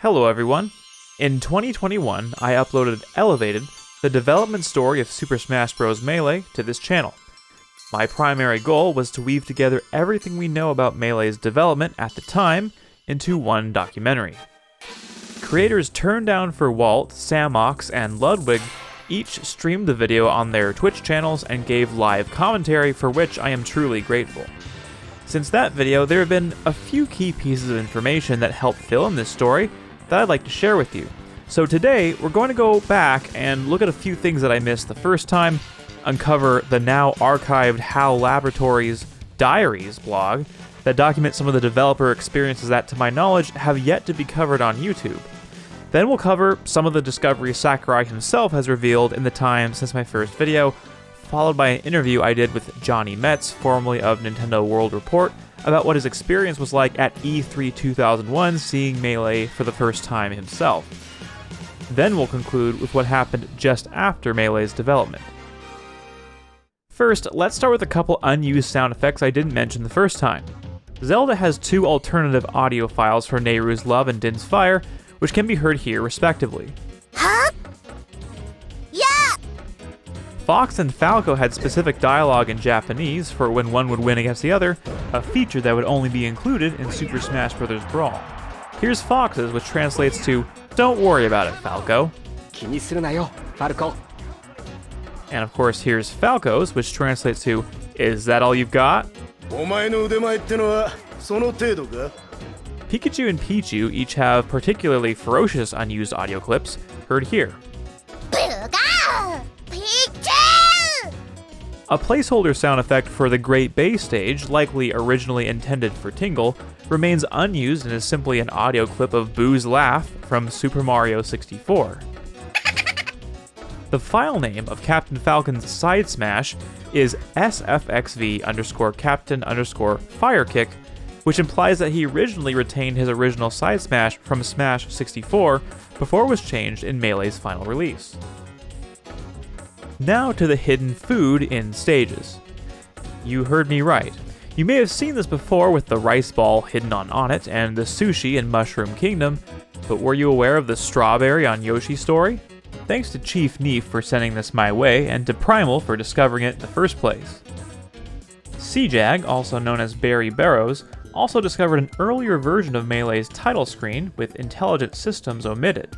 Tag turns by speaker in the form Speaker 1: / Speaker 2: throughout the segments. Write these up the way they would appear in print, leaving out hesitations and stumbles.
Speaker 1: Hello everyone! In 2021, I uploaded Elevated, the development story of Super Smash Bros. Melee, to this channel. My primary goal was to weave together everything we know about Melee's development at the time into one documentary. Creators Turndown for Walt, Samox, and Ludwig each streamed the video on their Twitch channels and gave live commentary, for which I am truly grateful. Since that video, there have been a few key pieces of information that help fill in this story that I'd like to share with you. So today, we're going to go back and look at a few things that I missed the first time, uncover the now archived Hal Labs Diaries blog that documents some of the developer experiences that, to my knowledge, have yet to be covered on YouTube. Then we'll cover some of the discoveries Sakurai himself has revealed in the time since my first video, followed by an interview I did with Johnny Metz, formerly of Nintendo World Report, about what his experience was like at E3 2001 seeing Melee for the first time himself. Then we'll conclude with what happened just after Melee's development. First, let's start with a couple unused sound effects I didn't mention the first time. Zelda has two alternative audio files for Nehru's Love and Din's Fire, which can be heard here respectively.
Speaker 2: Huh? Yeah!
Speaker 1: Fox and Falco had specific dialogue in Japanese for when one would win against the other, a feature that would only be included in Super Smash Bros. Brawl. Here's Fox's, which translates to, "Don't worry about it, Falco."
Speaker 2: Falco.
Speaker 1: And of course, here's Falco's, which translates to, "Is that all you've got?" Pikachu and Pichu each have particularly ferocious unused audio clips, heard here. A placeholder sound effect for the Great Bay stage, likely originally intended for Tingle, remains unused and is simply an audio clip of Boo's laugh from Super Mario 64. The file name of Captain Falcon's side smash is sfxv_captain_firekick, which implies that he originally retained his original side smash from Smash 64 before it was changed in Melee's final release. Now to the hidden food in stages. You heard me right. You may have seen this before with the rice ball hidden on Onett and the sushi in Mushroom Kingdom, but were you aware of the strawberry on Yoshi's Story? Thanks to Chief Neef for sending this my way, and to Primal for discovering it in the first place. Seajag, also known as Barry Barrows, also discovered an earlier version of Melee's title screen with intelligent systems omitted.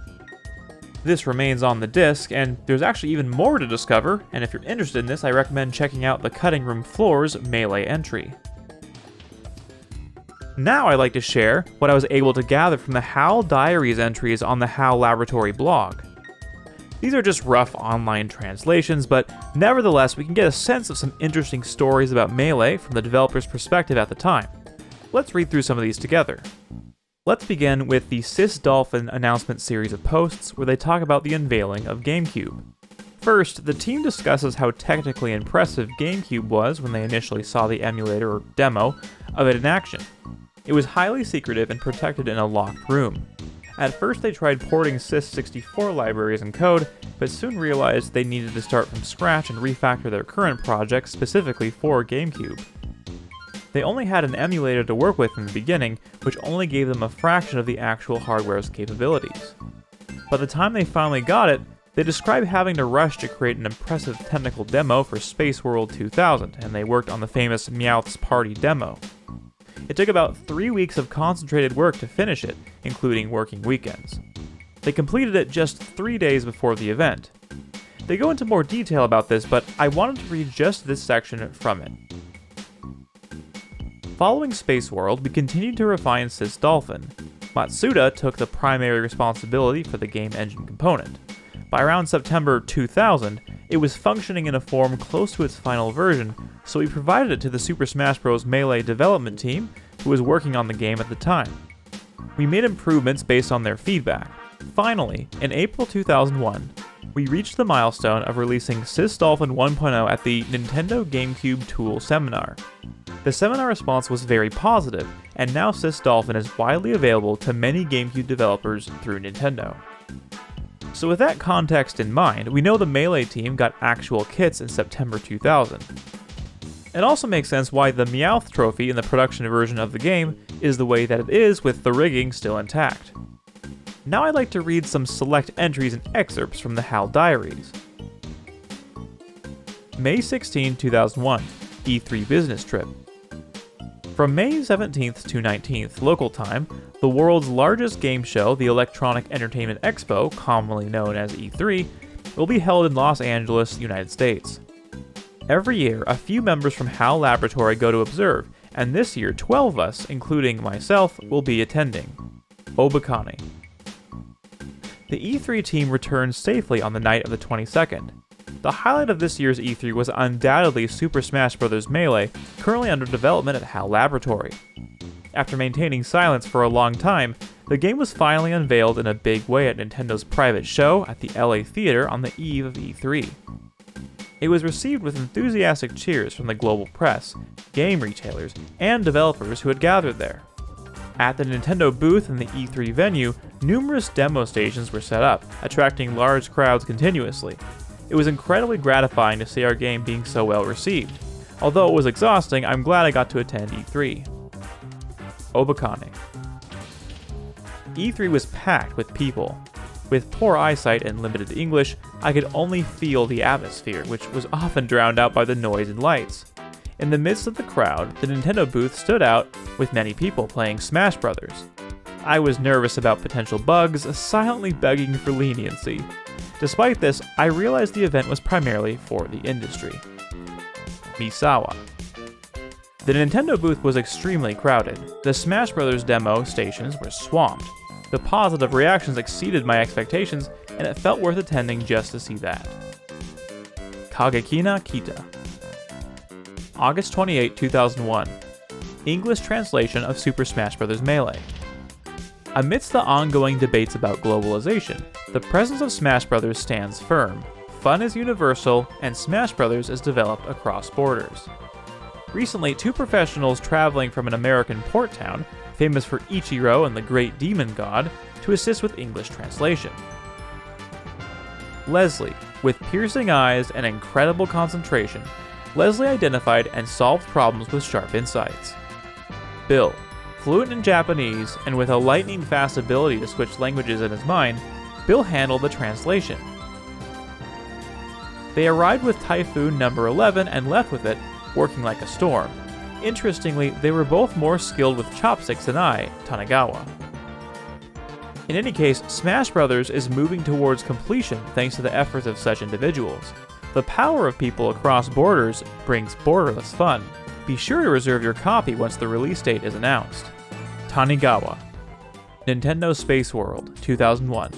Speaker 1: This remains on the disc, and there's actually even more to discover, and if you're interested in this, I recommend checking out the Cutting Room Floor's Melee entry. Now I'd like to share what I was able to gather from the Hal Diaries entries on the Hal Laboratory blog. These are just rough online translations, but nevertheless we can get a sense of some interesting stories about Melee from the developer's perspective at the time. Let's read through some of these together. Let's begin with the Sis Dolphin announcement series of posts where they talk about the unveiling of GameCube. First, the team discusses how technically impressive GameCube was when they initially saw the emulator or demo of it in action. It was highly secretive and protected in a locked room. At first they tried porting Sys64 libraries and code, but soon realized they needed to start from scratch and refactor their current project specifically for GameCube. They only had an emulator to work with in the beginning, which only gave them a fraction of the actual hardware's capabilities. By the time they finally got it, they described having to rush to create an impressive technical demo for Space World 2000, and they worked on the famous Meowth's Party demo. It took about 3 weeks of concentrated work to finish it, including working weekends. They completed it just 3 days before the event. They go into more detail about this, but I wanted to read just this section from it. Following Space World, we continued to refine Sis Dolphin. Matsuda took the primary responsibility for the game engine component. By around September 2000, it was functioning in a form close to its final version, so we provided it to the Super Smash Bros. Melee development team, who was working on the game at the time. We made improvements based on their feedback. Finally, in April 2001, we reached the milestone of releasing Sis Dolphin 1.0 at the Nintendo GameCube Tool Seminar. The seminar response was very positive, and now Sis Dolphin is widely available to many GameCube developers through Nintendo. So with that context in mind, we know the Melee team got actual kits in September 2000. It also makes sense why the Meowth trophy in the production version of the game is the way that it is with the rigging still intact. Now I'd like to read some select entries and excerpts from the HAL Diaries. May 16, 2001, E3 Business Trip. From May 17th to 19th local time, the world's largest game show, the Electronic Entertainment Expo, commonly known as E3, will be held in Los Angeles, United States. Every year, a few members from HAL Laboratory go to observe, and this year 12 of us, including myself, will be attending. Obakane. The E3 team returned safely on the night of the 22nd. The highlight of this year's E3 was undoubtedly Super Smash Bros. Melee, currently under development at HAL Laboratory. After maintaining silence for a long time, the game was finally unveiled in a big way at Nintendo's private show at the LA Theater on the eve of E3. It was received with enthusiastic cheers from the global press, game retailers, and developers who had gathered there. At the Nintendo booth in the E3 venue, numerous demo stations were set up, attracting large crowds continuously. It was incredibly gratifying to see our game being so well received. Although it was exhausting, I'm glad I got to attend E3. Obakane. E3 was packed with people. With poor eyesight and limited English, I could only feel the atmosphere, which was often drowned out by the noise and lights. In the midst of the crowd, the Nintendo booth stood out with many people playing Smash Bros. I was nervous about potential bugs, silently begging for leniency. Despite this, I realized the event was primarily for the industry. Misawa. The Nintendo booth was extremely crowded. The Smash Bros. Demo stations were swamped. The positive reactions exceeded my expectations, and it felt worth attending just to see that. Kagekina Kita. August 28, 2001. English translation of Super Smash Bros. Melee. Amidst the ongoing debates about globalization, the presence of Smash Bros. Stands firm. Fun is universal, and Smash Bros. Is developed across borders. Recently, two professionals traveling from an American port town, famous for Ichiro and the Great Demon God, to assist with English translation. Leslie. With piercing eyes and incredible concentration, Leslie identified and solved problems with sharp insights. Bill. Fluent in Japanese, and with a lightning-fast ability to switch languages in his mind, Bill handled the translation. They arrived with Typhoon number 11 and left with it, working like a storm. Interestingly, they were both more skilled with chopsticks than I, Tanagawa. In any case, Smash Bros. Is moving towards completion thanks to the efforts of such individuals. The power of people across borders brings borderless fun. Be sure to reserve your copy once the release date is announced. Tanigawa. Nintendo Space World, 2001.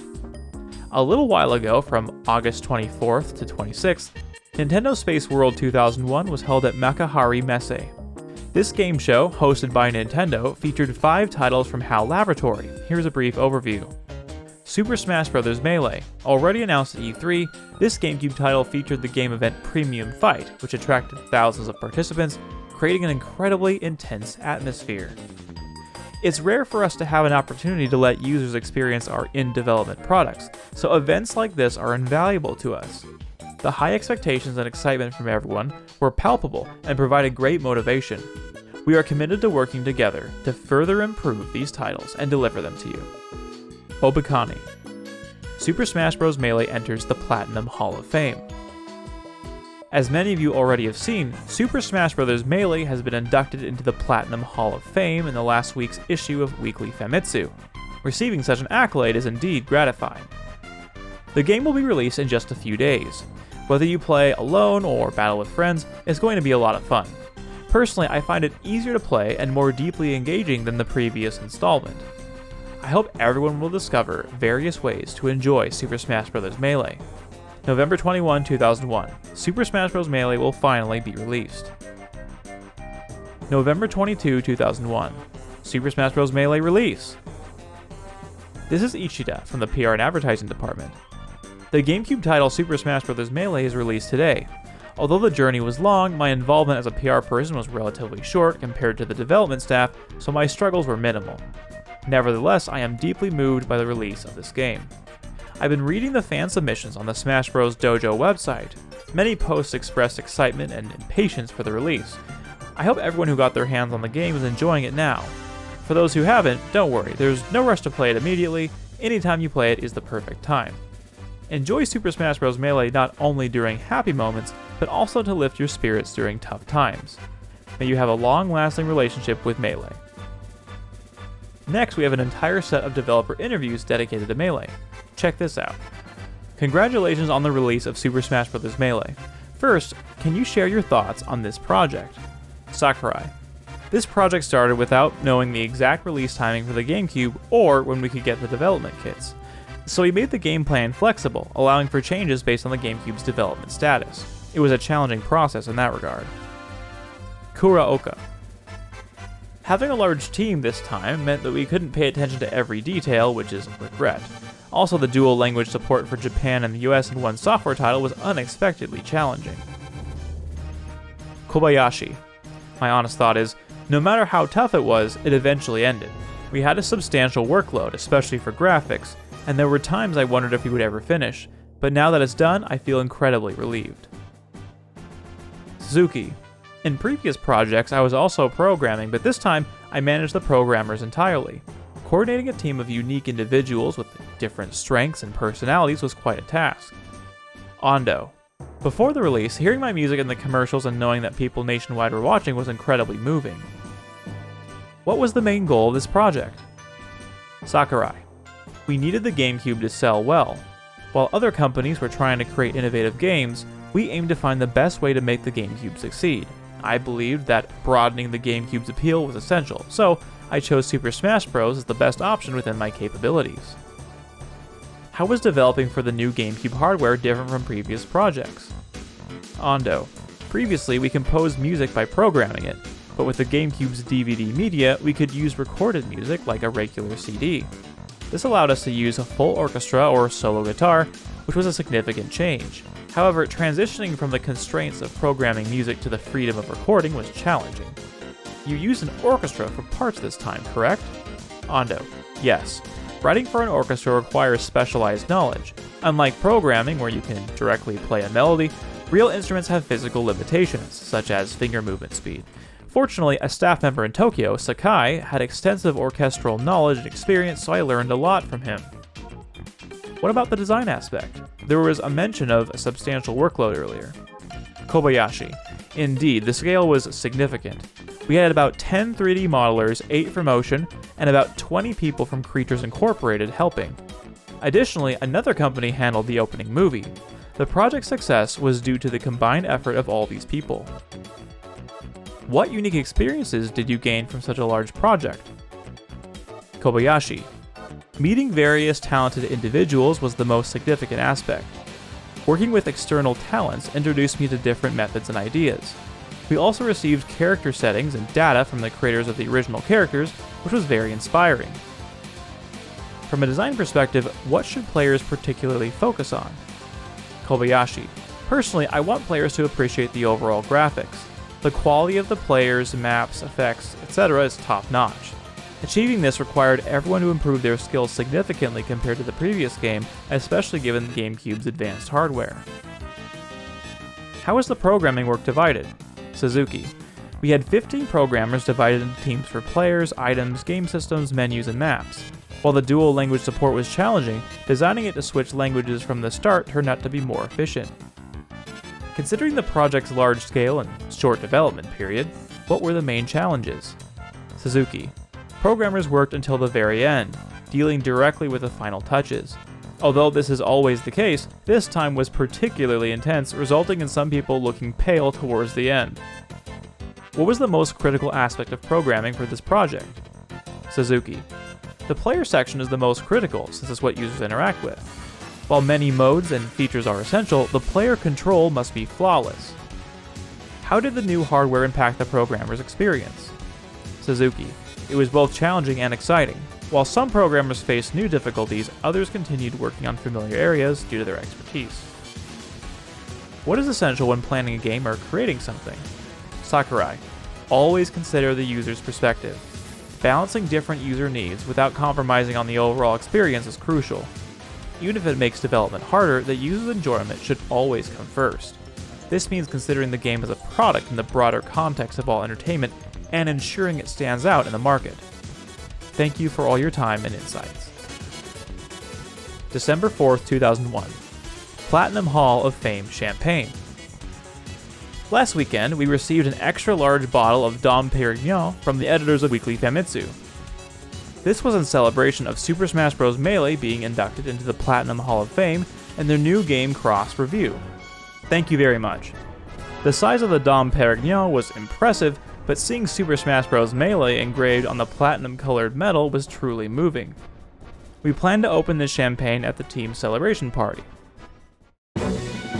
Speaker 1: A little while ago, from August 24th to 26th, Nintendo Space World 2001 was held at Makahari Messe. This game show, hosted by Nintendo, featured 5 titles from HAL Laboratory. Here's a brief overview. Super Smash Bros. Melee. Already announced at E3, this GameCube title featured the game event Premium Fight, which attracted thousands of participants, creating an incredibly intense atmosphere. It's rare for us to have an opportunity to let users experience our in-development products, so events like this are invaluable to us. The high expectations and excitement from everyone were palpable and provided great motivation. We are committed to working together to further improve these titles and deliver them to you. Obakane. Super Smash Bros. Melee enters the Platinum Hall of Fame. As many of you already have seen, Super Smash Bros. Melee has been inducted into the Platinum Hall of Fame in the last week's issue of Weekly Famitsu. Receiving such an accolade is indeed gratifying. The game will be released in just a few days. Whether you play alone or battle with friends, it's going to be a lot of fun. Personally, I find it easier to play and more deeply engaging than the previous installment. I hope everyone will discover various ways to enjoy Super Smash Bros. Melee. November 21, 2001, Super Smash Bros. Melee will finally be released. November 22, 2001, Super Smash Bros. Melee release. This is Ichida from the PR and Advertising Department. The GameCube title Super Smash Bros. Melee is released today. Although the journey was long, my involvement as a PR person was relatively short compared to the development staff, so my struggles were minimal. Nevertheless, I am deeply moved by the release of this game. I've been reading the fan submissions on the Smash Bros. Dojo website. Many posts expressed excitement and impatience for the release. I hope everyone who got their hands on the game is enjoying it now. For those who haven't, don't worry, there's no rush to play it immediately. Anytime you play it is the perfect time. Enjoy Super Smash Bros. Melee not only during happy moments, but also to lift your spirits during tough times. May you have a long-lasting relationship with Melee. Next, we have an entire set of developer interviews dedicated to Melee. Check this out. Congratulations on the release of Super Smash Bros. Melee. First, can you share your thoughts on this project? Sakurai. This project started without knowing the exact release timing for the GameCube or when we could get the development kits. So we made the game plan flexible, allowing for changes based on the GameCube's development status. It was a challenging process in that regard. Kuraoka. Having a large team this time meant that we couldn't pay attention to every detail, which is a regret. Also, the dual language support for Japan and the US in one software title was unexpectedly challenging. Kobayashi. My honest thought is, no matter how tough it was, it eventually ended. We had a substantial workload, especially for graphics, and there were times I wondered if we would ever finish, but now that it's done, I feel incredibly relieved. Suzuki. In previous projects, I was also programming, but this time, I managed the programmers entirely. Coordinating a team of unique individuals with different strengths and personalities was quite a task. Ando. Before the release, hearing my music in the commercials and knowing that people nationwide were watching was incredibly moving. What was the main goal of this project? Sakurai. We needed the GameCube to sell well. While other companies were trying to create innovative games, we aimed to find the best way to make the GameCube succeed. I believed that broadening the GameCube's appeal was essential, so I chose Super Smash Bros. As the best option within my capabilities. How was developing for the new GameCube hardware different from previous projects? Ando. Previously, we composed music by programming it, but with the GameCube's DVD media, we could use recorded music like a regular CD. This allowed us to use a full orchestra or solo guitar, which was a significant change. However, transitioning from the constraints of programming music to the freedom of recording was challenging. You used an orchestra for parts this time, correct? Ando. Yes. Writing for an orchestra requires specialized knowledge. Unlike programming, where you can directly play a melody, real instruments have physical limitations, such as finger movement speed. Fortunately, a staff member in Tokyo, Sakurai, had extensive orchestral knowledge and experience, so I learned a lot from him. What about the design aspect? There was a mention of a substantial workload earlier. Kobayashi. Indeed, the scale was significant. We had about 10 3D modelers, 8 for motion, and about 20 people from Creatures Incorporated helping. Additionally, another company handled the opening movie. The project's success was due to the combined effort of all these people. What unique experiences did you gain from such a large project? Kobayashi. Meeting various talented individuals was the most significant aspect. Working with external talents introduced me to different methods and ideas. We also received character settings and data from the creators of the original characters, which was very inspiring. From a design perspective, what should players particularly focus on? Kobayashi. Personally, I want players to appreciate the overall graphics. The quality of the players, maps, effects, etc. is top-notch. Achieving this required everyone to improve their skills significantly compared to the previous game, especially given the GameCube's advanced hardware. How is the programming work divided? Suzuki. We had 15 programmers divided into teams for players, items, game systems, menus, and maps. While the dual language support was challenging, designing it to switch languages from the start turned out to be more efficient. Considering the project's large scale and short development period, what were the main challenges? Suzuki. Programmers worked until the very end, dealing directly with the final touches. Although this is always the case, this time was particularly intense, resulting in some people looking pale towards the end. What was the most critical aspect of programming for this project? Suzuki. The player section is the most critical, since it's what users interact with. While many modes and features are essential, the player control must be flawless. How did the new hardware impact the programmer's experience? Suzuki. It was both challenging and exciting. While some programmers faced new difficulties, others continued working on familiar areas due to their expertise. What is essential when planning a game or creating something? Sakurai. Always consider the user's perspective. Balancing different user needs without compromising on the overall experience is crucial. Even if it makes development harder, the user's enjoyment should always come first. This means considering the game as a product in the broader context of all entertainment and ensuring it stands out in the market. Thank you for all your time and insights. December 4th, 2001. Platinum Hall of Fame Champagne. Last weekend, we received an extra-large bottle of Dom Perignon from the editors of Weekly Famitsu. This was in celebration of Super Smash Bros. Melee being inducted into the Platinum Hall of Fame and their new game Cross review. Thank you very much. The size of the Dom Perignon was impressive, but seeing Super Smash Bros. Melee engraved on the platinum-colored metal was truly moving. We plan to open this champagne at the team's celebration party.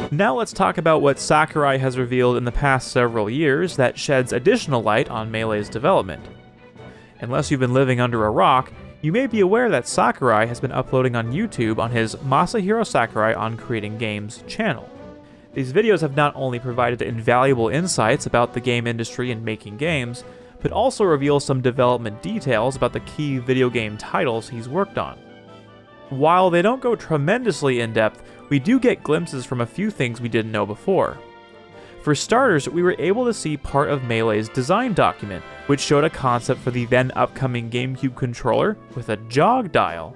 Speaker 1: Now let's talk about what Sakurai has revealed in the past several years that sheds additional light on Melee's development. Unless you've been living under a rock, you may be aware that Sakurai has been uploading on YouTube on his Masahiro Sakurai on Creating Games channel. These videos have not only provided invaluable insights about the game industry and making games, but also reveal some development details about the key video game titles he's worked on. While they don't go tremendously in-depth, we do get glimpses from a few things we didn't know before. For starters, we were able to see part of Melee's design document, which showed a concept for the then upcoming GameCube controller with a jog dial.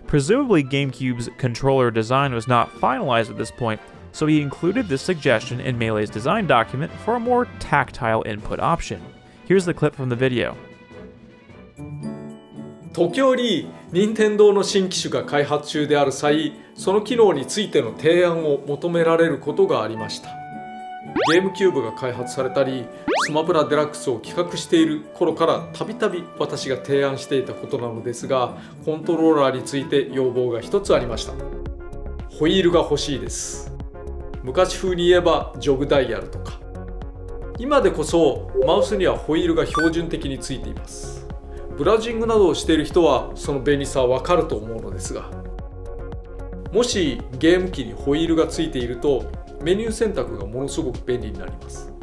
Speaker 1: Presumably GameCube's controller design was not finalized at this point, so he included this suggestion in Melee's design document for a more tactile input option. Here's the clip from the video.
Speaker 3: 時折、任天堂の新機種が開発中である際、その機能についての提案を求められることがありました。ゲームキューブが開発されたり、スマブラデラックスを企画している頃からたびたび私が提案していたことなのですが、コントローラーについて要望が一つありました。ホイールが欲しいです。昔風に言えばジョグダイヤルとか。今でこそマウスにはホイールが標準的についています。ブラウジングなどをしている人はその便利さはわかると思うのですが、もしゲーム機にホイールがついているとメニュー選択がものすごく便利になります。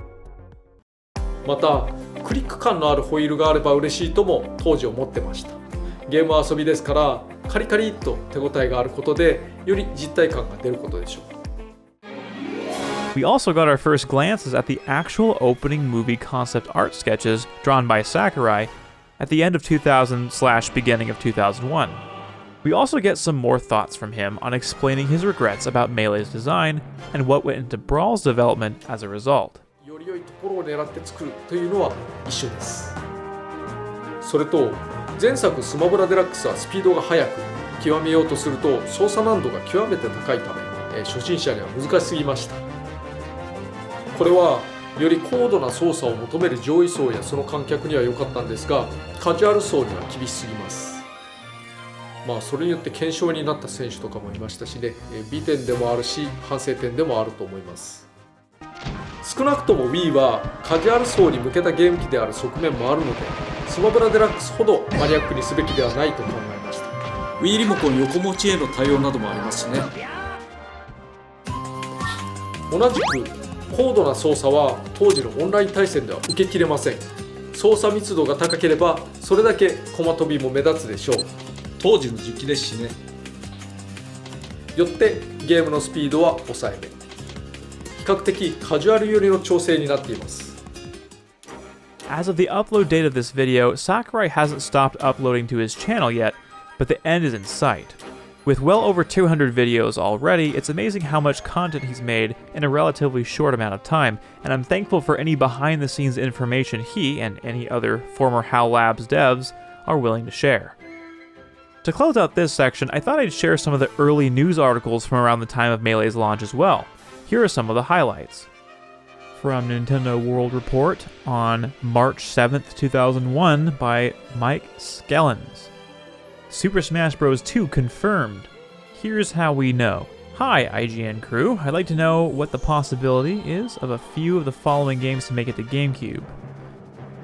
Speaker 3: またクリック感のあるホイールがあれば嬉しいとも当時思ってました。ゲーム遊びですからカリカリっと手応えがあることでより実体感が出ることでしょう。
Speaker 1: We also got our first glances at the actual opening movie concept art sketches drawn by Sakurai at the end of 2000/beginning of 2001. We also get some more thoughts from him on explaining his regrets about Melee's design and what went into Brawl's development as a result.
Speaker 3: より良いところを狙って作るというのは一緒です。それと前作スマブラデラックスはスピードが速く極めようとすると操作難度が極めて高いため初心者には難しすぎました。これはより高度な操作を求める上位層やその観客には良かったんですがカジュアル層には厳しすぎます。それによって検証になった選手とかもいましたしね、美点でもあるし反省点でもあると思います。少なくとも Wii はカジュアル層に向けたゲーム機である側面もあるのでスマブラデラックスほどマニアックにすべきではないと考えました。 Wii リモコン横持ちへの対応などもありますしね。同じく高度な操作は当時のオンライン対戦では受けきれません。操作密度が高ければそれだけ駒飛びも目立つでしょう。当時の実機ですしね。よってゲームのスピードは抑えめ。比較的カジュアル寄りの調整になっています。
Speaker 1: As of the upload date of this video, Sakurai hasn't stopped uploading to his channel yet, but the end is in sight. With well over 200 videos already, it's amazing how much content he's made in a relatively short amount of time, and I'm thankful for any behind-the-scenes information he and any other former Hal Labs devs are willing to share. To close out this section, I thought I'd share some of the early news articles from around the time of Melee's launch as well. Here are some of the highlights. From Nintendo World Report on March 7th, 2001 by Mike Skellins. Super Smash Bros. 2 confirmed. Here's how we know. Hi, IGN crew. I'd like to know what the possibility is of a few of the following games to make it to GameCube.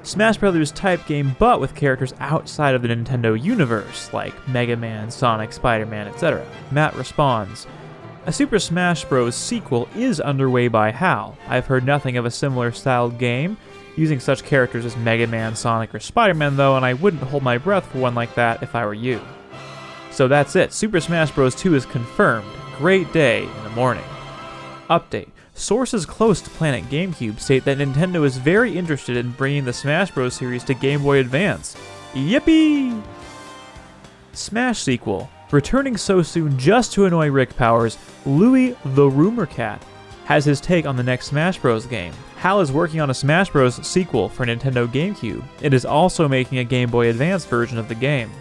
Speaker 1: Smash Bros. Type game, but with characters outside of the Nintendo universe, like Mega Man, Sonic, Spider-Man, etc. Matt responds, a Super Smash Bros. Sequel is underway by HAL. I've heard nothing of a similar styled game, using such characters as Mega Man, Sonic, or Spider-Man though, and I wouldn't hold my breath for one like that if I were you. So that's it, Super Smash Bros. 2 is confirmed. Great day in the morning. Update. Sources close to Planet GameCube state that Nintendo is very interested in bringing the Smash Bros. Series to Game Boy Advance. Yippee! Smash sequel. Returning so soon just to annoy Rick Powers, Louis the Rumor Cat has his take on the next Smash Bros. Game. Hal is working on a Smash Bros. Sequel for Nintendo GameCube. It is also making a Game Boy Advance version of the game.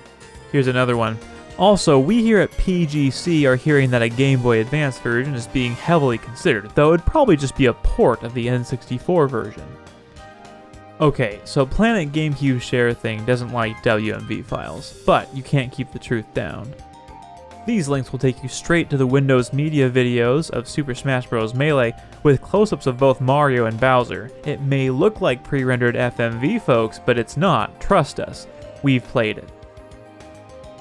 Speaker 1: Here's another one. Also, we here at PGC are hearing that a Game Boy Advance version is being heavily considered, though it'd probably just be a port of the N64 version. Okay, so Planet GameCube Share Thing doesn't like WMV files, but you can't keep the truth down. These links will take you straight to the Windows Media videos of Super Smash Bros. Melee with close-ups of both Mario and Bowser. It may look like pre-rendered FMV, folks, but it's not, trust us. We've played it.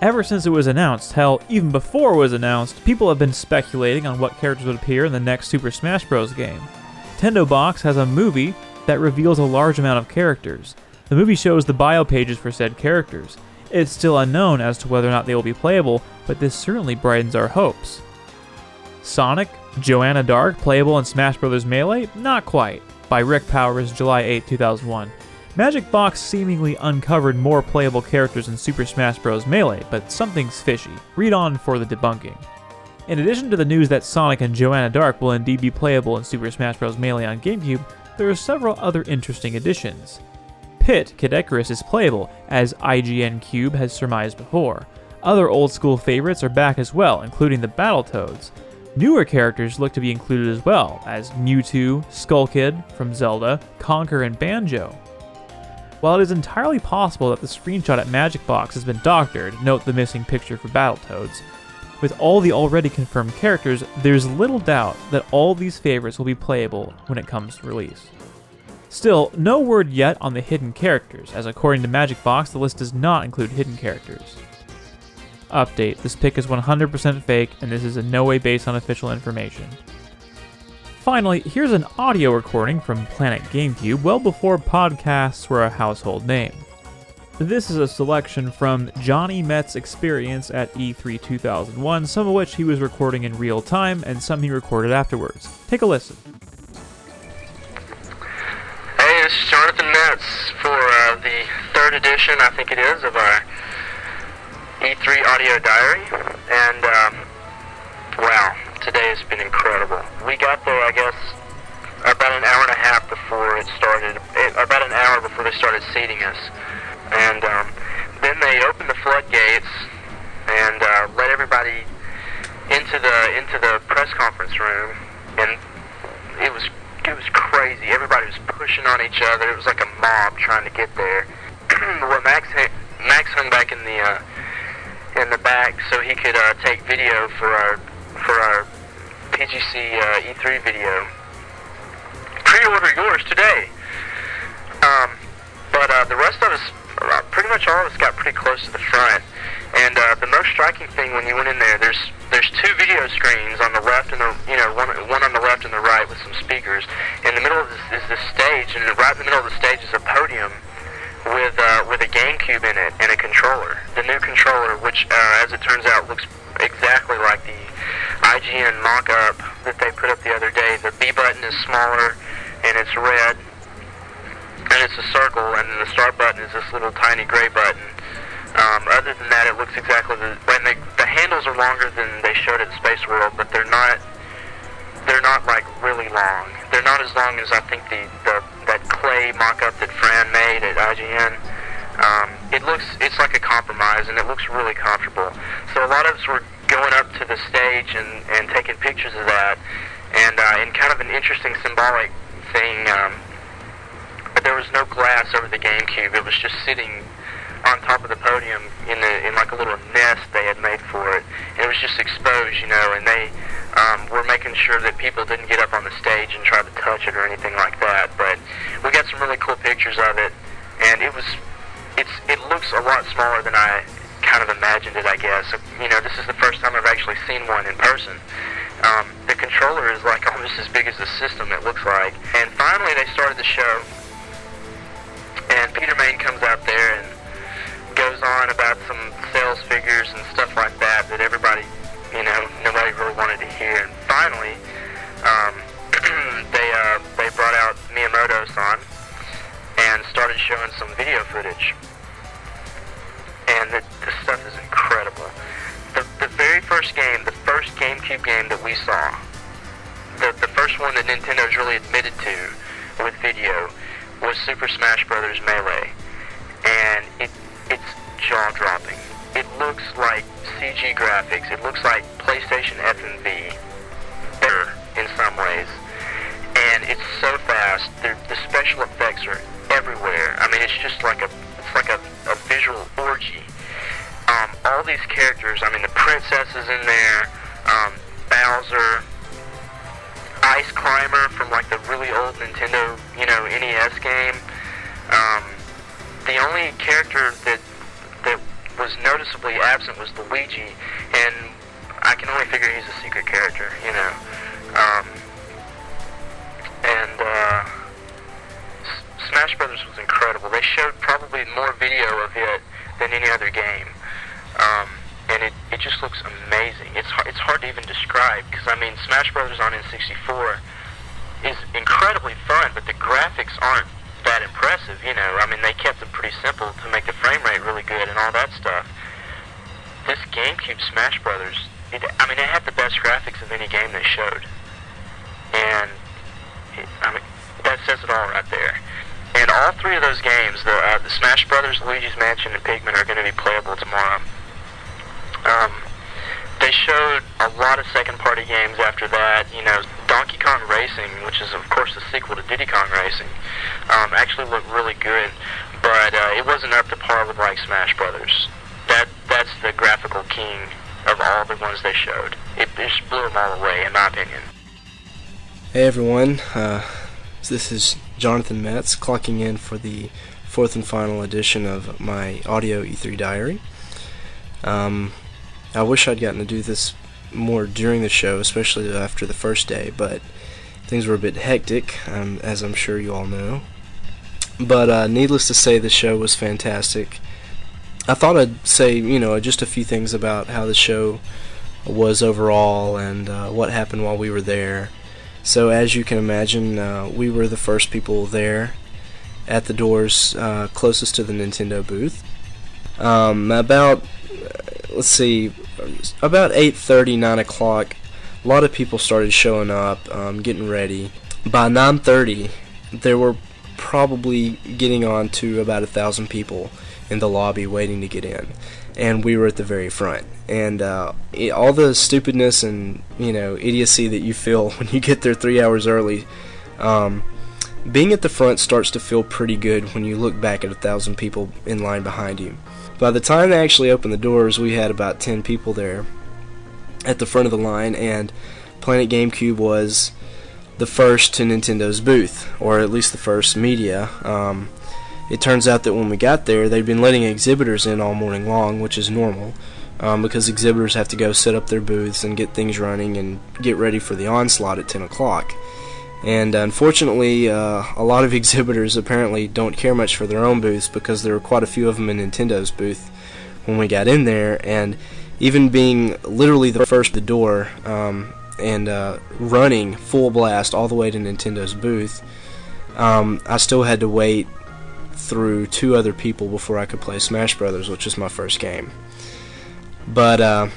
Speaker 1: Ever since it was announced, hell, even before it was announced, people have been speculating on what characters would appear in the next Super Smash Bros. Game. Nintendo Box has a movie that reveals a large amount of characters. The movie shows the bio pages for said characters. It's still unknown as to whether or not they will be playable, but this certainly brightens our hopes. Sonic, Joanna Dark, playable in Smash Bros. Melee? Not quite. By Rick Powers, July 8, 2001. Magic Box seemingly uncovered more playable characters in Super Smash Bros. Melee, but something's fishy. Read on for the debunking. In addition to the news that Sonic and Joanna Dark will indeed be playable in Super Smash Bros. Melee on GameCube, there are several other interesting additions. Pit, Kid Icarus, is playable, as IGN Cube has surmised before. Other old-school favorites are back as well, including the Battletoads. Newer characters look to be included as well, as Mewtwo, Skull Kid from Zelda, Conker, and Banjo. While it is entirely possible that the screenshot at Magic Box has been doctored, note the missing picture for Battletoads, with all the already confirmed characters, there's little doubt that all these favorites will be playable when it comes to release. Still, no word yet on the hidden characters, as according to Magic Box, the list does not include hidden characters. Update, this pic is 100% fake, and this is in no way based on official information. Finally, here's an audio recording from Planet GameCube well before podcasts were a household name. This is a selection from Johnny Met's experience at E3 2001, some of which he was recording in real time, and some he recorded afterwards. Take a listen.
Speaker 4: Hey, this is Jonathan Metz for the third edition, I think it is, of our E3 audio diary, and wow, today has been incredible. We got there, I guess, about an hour and a half before it started, about an hour before they started seating us, and then they opened the floodgates and let everybody into the press conference room, and it was crazy. Everybody was pushing on each other. It was like a mob trying to get there. Well, Max hung back in the back so he could take video for our PGC E3 video. Pre-order yours today. But the rest of us, pretty much all of us, got pretty close to the front. And the most striking thing when you went in there, there's two video screens on the left and one on the left and the right with some speakers. In the middle of this is the stage, and right in the middle of the stage is a podium with a GameCube in it and a controller. The new controller, which as it turns out looks exactly like the IGN mock-up that they put up the other day. The B button is smaller and it's red, and it's a circle, and then the start button is this little tiny gray button. Other than that, it looks exactly the handles are longer than they showed at Space World, but they're not like really long. They're not as long as I think that clay mock-up that Fran made at IGN. It's like a compromise, and it looks really comfortable. So a lot of us were going up to the stage and taking pictures of that, and in kind of an interesting symbolic thing, but there was no glass over the GameCube. It was just sitting on top of the podium in like a little nest they had made for it. And it was just exposed, and they were making sure that people didn't get up on the stage and try to touch it or anything like that. But we got some really cool pictures of it, and it looks a lot smaller than I kind of imagined it, I guess. This is the first time I've actually seen one in person. The controller is like almost as big as the system, it looks like. And finally they started the show, and Peter Main comes out there and goes on about some sales figures and stuff like that everybody, nobody really wanted to hear. And finally, they brought out Miyamoto-san and started showing some video footage. And the stuff is incredible. first GameCube game that we saw, the first one that Nintendo's really admitted to with video, was Super Smash Bros. Melee, and it's jaw-dropping. It looks like CG graphics. It looks like PlayStation FMV, better in some ways, and it's so fast. The special effects are everywhere. I mean, it's just like a visual orgy. All these characters. I mean, the princess is in there. Bowser, Ice Climber from like the really old Nintendo, NES game. The only character that was noticeably absent was Luigi, and I can only figure he's a secret character, Smash Brothers was incredible. They showed probably more video of it than any other game, and it just looks amazing. It's hard to even describe, because I mean, Smash Brothers on N64 is incredibly fun, but the graphics aren't that impressive, I mean, they kept it pretty simple to make the frame rate really good and all that stuff. This GameCube Smash Brothers, it had the best graphics of any game they showed, and that says it all right there. And all three of those games, the Smash Brothers, Luigi's Mansion, and Pikmin, are going to be playable tomorrow. They showed a lot of second-party games after that. Donkey Kong Racing, which is of course the sequel to Diddy Kong Racing, actually looked really good, but it wasn't up to par with like Smash Brothers. That's the graphical king of all the ones they showed. It just blew them all away, in my opinion.
Speaker 5: Hey everyone, this is Jonathan Metz clocking in for the fourth and final edition of my audio E3 diary. I wish I'd gotten to do this more during the show, especially after the first day, but things were a bit hectic, as I'm sure you all know. But needless to say, the show was fantastic. I thought I'd say, just a few things about how the show was overall and what happened while we were there. So as you can imagine, we were the first people there at the doors closest to the Nintendo booth. About 8:30, 9 o'clock, a lot of people started showing up, getting ready. By 9:30, there were probably getting on to about 1,000 people in the lobby waiting to get in, and we were at the very front. And all the stupidness and idiocy that you feel when you get there 3 hours early, being at the front starts to feel pretty good when you look back at 1,000 people in line behind you. By the time they actually opened the doors, we had about 10 people there at the front of the line, and Planet GameCube was the first to Nintendo's booth, or at least the first media. It turns out that when we got there, they'd been letting exhibitors in all morning long, which is normal, because exhibitors have to go set up their booths and get things running and get ready for the onslaught at 10 o'clock. And unfortunately, a lot of exhibitors apparently don't care much for their own booths, because there were quite a few of them in Nintendo's booth when we got in there. And even being literally the first at the door and running full blast all the way to Nintendo's booth, I still had to wait through two other people before I could play Smash Brothers, which is my first game. But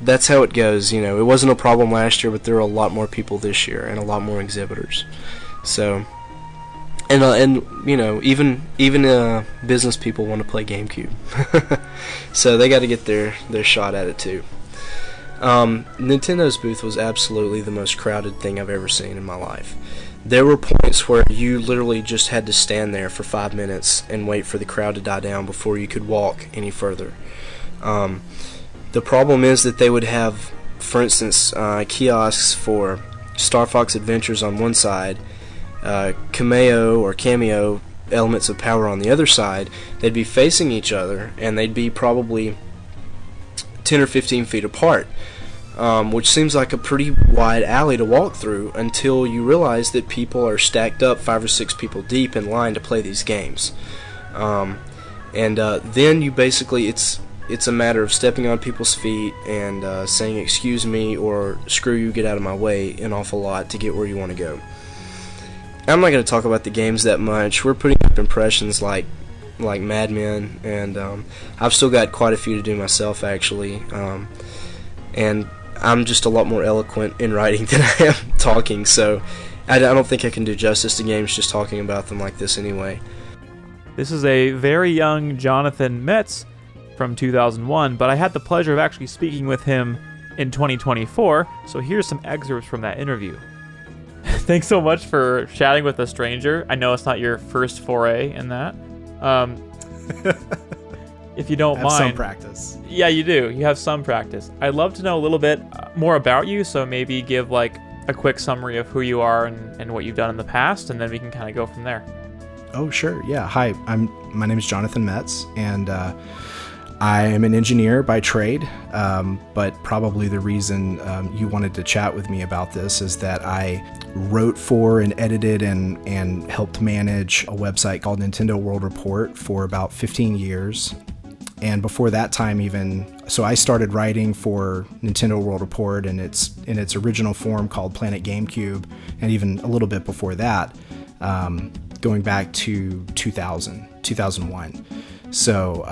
Speaker 5: that's how it goes. It wasn't a problem last year, but there are a lot more people this year and a lot more exhibitors. So, and even business people want to play GameCube, so they got to get their shot at it too. Nintendo's booth was absolutely the most crowded thing I've ever seen in my life. There were points where you literally just had to stand there for 5 minutes and wait for the crowd to die down before you could walk any further. The problem is that they would have, for instance, kiosks for Star Fox Adventures on one side, cameo elements of power on the other side. They'd be facing each other, and they'd be probably 10 or 15 feet apart, which seems like a pretty wide alley to walk through until you realize that people are stacked up 5 or 6 people deep in line to play these games. Then you basically, it's a matter of stepping on people's feet and saying excuse me or screw you, get out of my way an awful lot to get where you want to go. I'm not going to talk about the games that much. We're putting up impressions like Mad Men, and I've still got quite a few to do myself actually. and I'm just a lot more eloquent in writing than I am talking, so I don't think I can do justice to games just talking about them like this anyway.
Speaker 1: This is a very young Jonathan Metz from 2001, but I had the pleasure of actually speaking with him in 2024, so here's some excerpts from that interview. Thanks so much for chatting with a stranger. I know it's not your first foray in that. If you don't
Speaker 6: I have
Speaker 1: mind.
Speaker 6: some practice.
Speaker 1: Yeah, you do. You have some practice. I'd love to know a little bit more about you, so maybe give like a quick summary of who you are and what you've done in the past, and then we can kind of go from there.
Speaker 6: Oh, sure. Yeah. Hi, my name is Jonathan Metz, and I am an engineer by trade, but probably the reason you wanted to chat with me about this is that I wrote for and edited and helped manage a website called Nintendo World Report for about 15 years. And before that time so I started writing for Nintendo World Report in its original form called Planet GameCube, and even a little bit before that, going back to 2001. So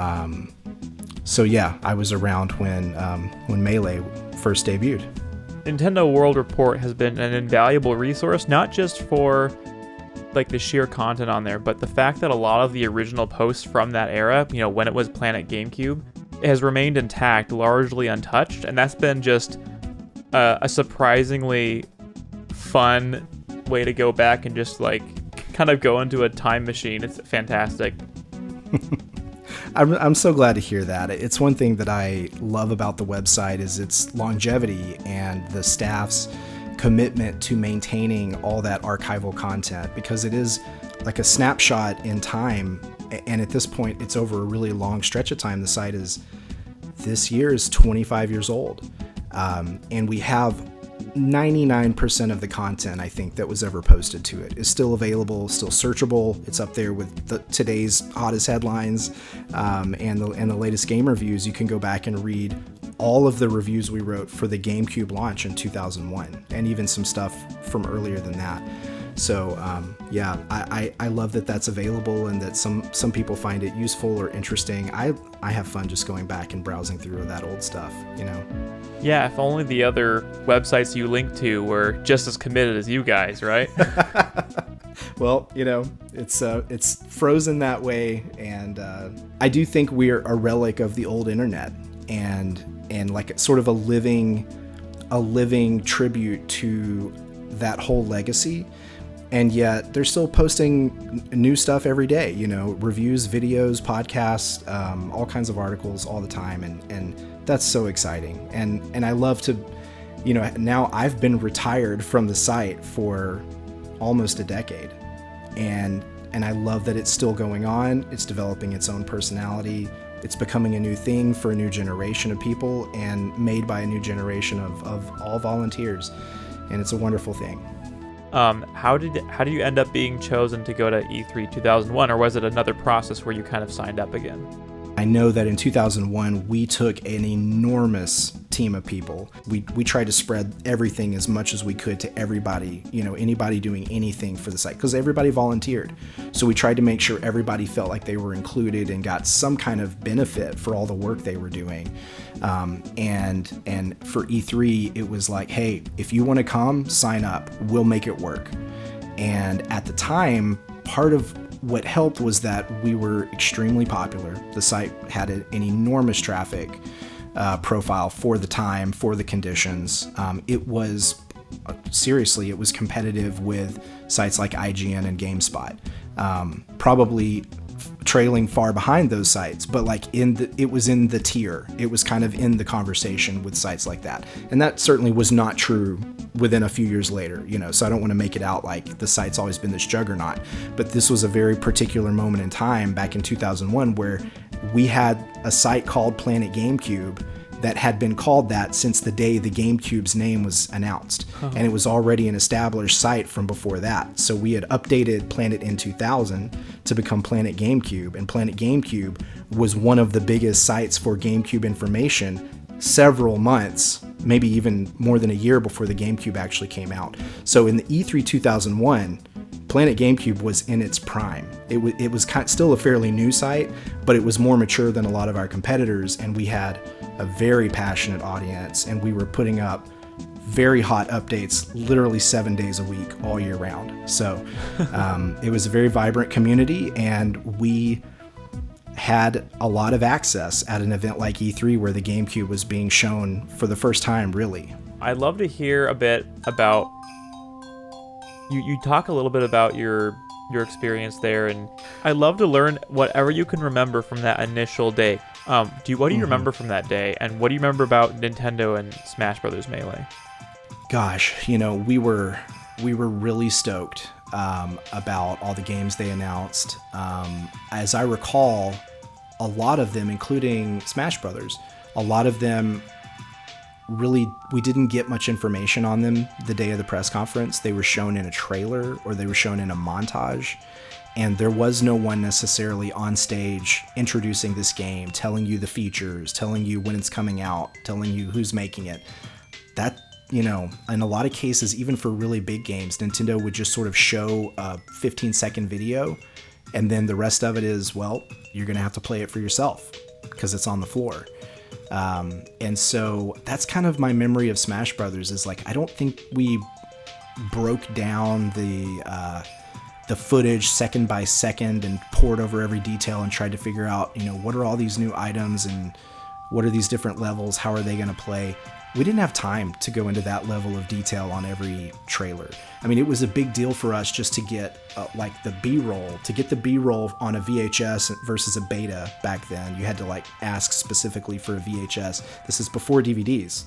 Speaker 6: yeah, I was around when Melee first debuted.
Speaker 1: Nintendo World Report has been an invaluable resource, not just for like the sheer content on there, but the fact that a lot of the original posts from that era, when it was Planet GameCube, it has remained intact, largely untouched, and that's been just a surprisingly fun way to go back and just like kind of go into a time machine. It's fantastic.
Speaker 6: I'm so glad to hear that. It's one thing that I love about the website is its longevity and the staff's commitment to maintaining all that archival content, because it is like a snapshot in time, and at this point it's over a really long stretch of time. The site this year is 25 years old, and we have 99% of the content I think that was ever posted to it is still available, still searchable. It's up there with today's hottest headlines and the latest game reviews. You can go back and read all of the reviews we wrote for the GameCube launch in 2001, and even some stuff from earlier than that. So yeah, I love that that's available, and that some people find it useful or interesting. I have fun just going back and browsing through that old stuff,
Speaker 1: Yeah, if only the other websites you link to were just as committed as you guys, right?
Speaker 6: Well, it's frozen that way, and I do think we're a relic of the old internet, and like sort of a living tribute to that whole legacy. And yet they're still posting new stuff every day, reviews, videos, podcasts, all kinds of articles all the time. And that's so exciting. And I love to, now I've been retired from the site for almost a decade. And I love that it's still going on. It's developing its own personality. It's becoming a new thing for a new generation of people, and made by a new generation of all volunteers. And it's a wonderful thing.
Speaker 1: How did you end up being chosen to go to E3 2001, or was it another process where you kind of signed up again?
Speaker 6: I know that in 2001, we took an enormous team of people. We tried to spread everything as much as we could to everybody, anybody doing anything for the site, because everybody volunteered. So we tried to make sure everybody felt like they were included and got some kind of benefit for all the work they were doing. And for E3, it was like, hey, if you want to come, sign up. We'll make it work. And at the time, part of what helped was that we were extremely popular. The site had an enormous traffic profile for the time, for the conditions. It was competitive with sites like IGN and GameSpot. Probably trailing far behind those sites, but like it was in the tier. It was kind of in the conversation with sites like that. And that certainly was not true within a few years later, so I don't want to make it out like the site's always been this juggernaut, but this was a very particular moment in time back in 2001 where we had a site called Planet GameCube that had been called that since the day the GameCube's name was announced. And it was already an established site from before that. So we had updated Planet in 2000 to become Planet GameCube, and Planet GameCube was one of the biggest sites for GameCube information several months, maybe even more than a year before the GameCube actually came out. So in the E3 2001, Planet GameCube was in its prime. It was still a fairly new site, but it was more mature than a lot of our competitors, and we had a very passionate audience, and we were putting up very hot updates literally 7 days a week all year round. So it was a very vibrant community, and we had a lot of access at an event like E3 where the GameCube was being shown for the first time, really.
Speaker 1: I'd love to hear a bit about you talk a little bit about your experience there, and I'd love to learn whatever you can remember from that initial day. What do you remember from that day, and what do you remember about Nintendo and Smash Brothers Melee?
Speaker 6: Gosh, we were really stoked about all the games they announced. As I recall, a lot of them, including Smash Brothers, a lot of them really, we didn't get much information on them the day of the press conference. They were shown in a trailer or they were shown in a montage, and there was no one necessarily on stage introducing this game, telling you the features, telling you when it's coming out, telling you who's making it. That, in a lot of cases, even for really big games, Nintendo would just sort of show a 15-second video, and then the rest of it is, well, you're going to have to play it for yourself because it's on the floor. And so that's kind of my memory of Smash Brothers, is like, I don't think we broke down the footage second by second and poured over every detail and tried to figure out, what are all these new items and what are these different levels? How are they going to play? We didn't have time to go into that level of detail on every trailer. I mean, it was a big deal for us just to get the B-roll. To get the B-roll on a VHS versus a beta back then, you had to ask specifically for a VHS. This is before DVDs,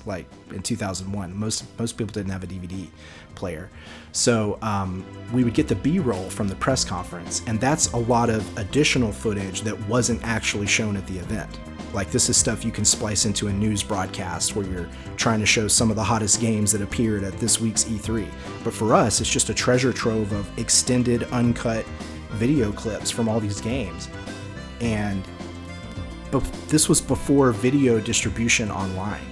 Speaker 6: in 2001. Most people didn't have a DVD player. So we would get the B-roll from the press conference, and that's a lot of additional footage that wasn't actually shown at the event. This is stuff you can splice into a news broadcast where you're trying to show some of the hottest games that appeared at this week's E3. But for us, it's just a treasure trove of extended, uncut video clips from all these games. And this was before video distribution online.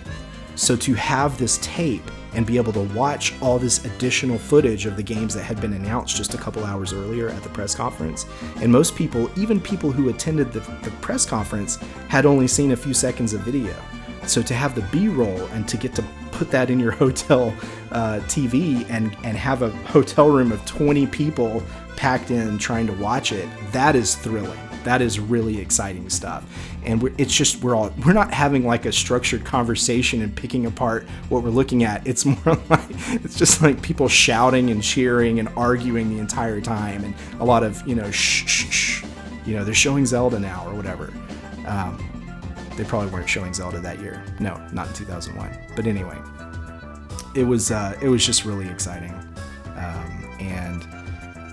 Speaker 6: So to have this tape and be able to watch all this additional footage of the games that had been announced just a couple hours earlier at the press conference. And most people, even people who attended the press conference, had only seen a few seconds of video. So to have the B-roll and to get to put that in your hotel TV and have a hotel room of 20 people packed in trying to watch it, that is thrilling. That is really exciting stuff. And we're not having a structured conversation and picking apart what we're looking at. It's more it's just people shouting and cheering and arguing the entire time, and a lot of, shh, shh, shh. They're showing Zelda now or whatever. They probably weren't showing Zelda that year. No, not in 2001. But anyway, it was just really exciting.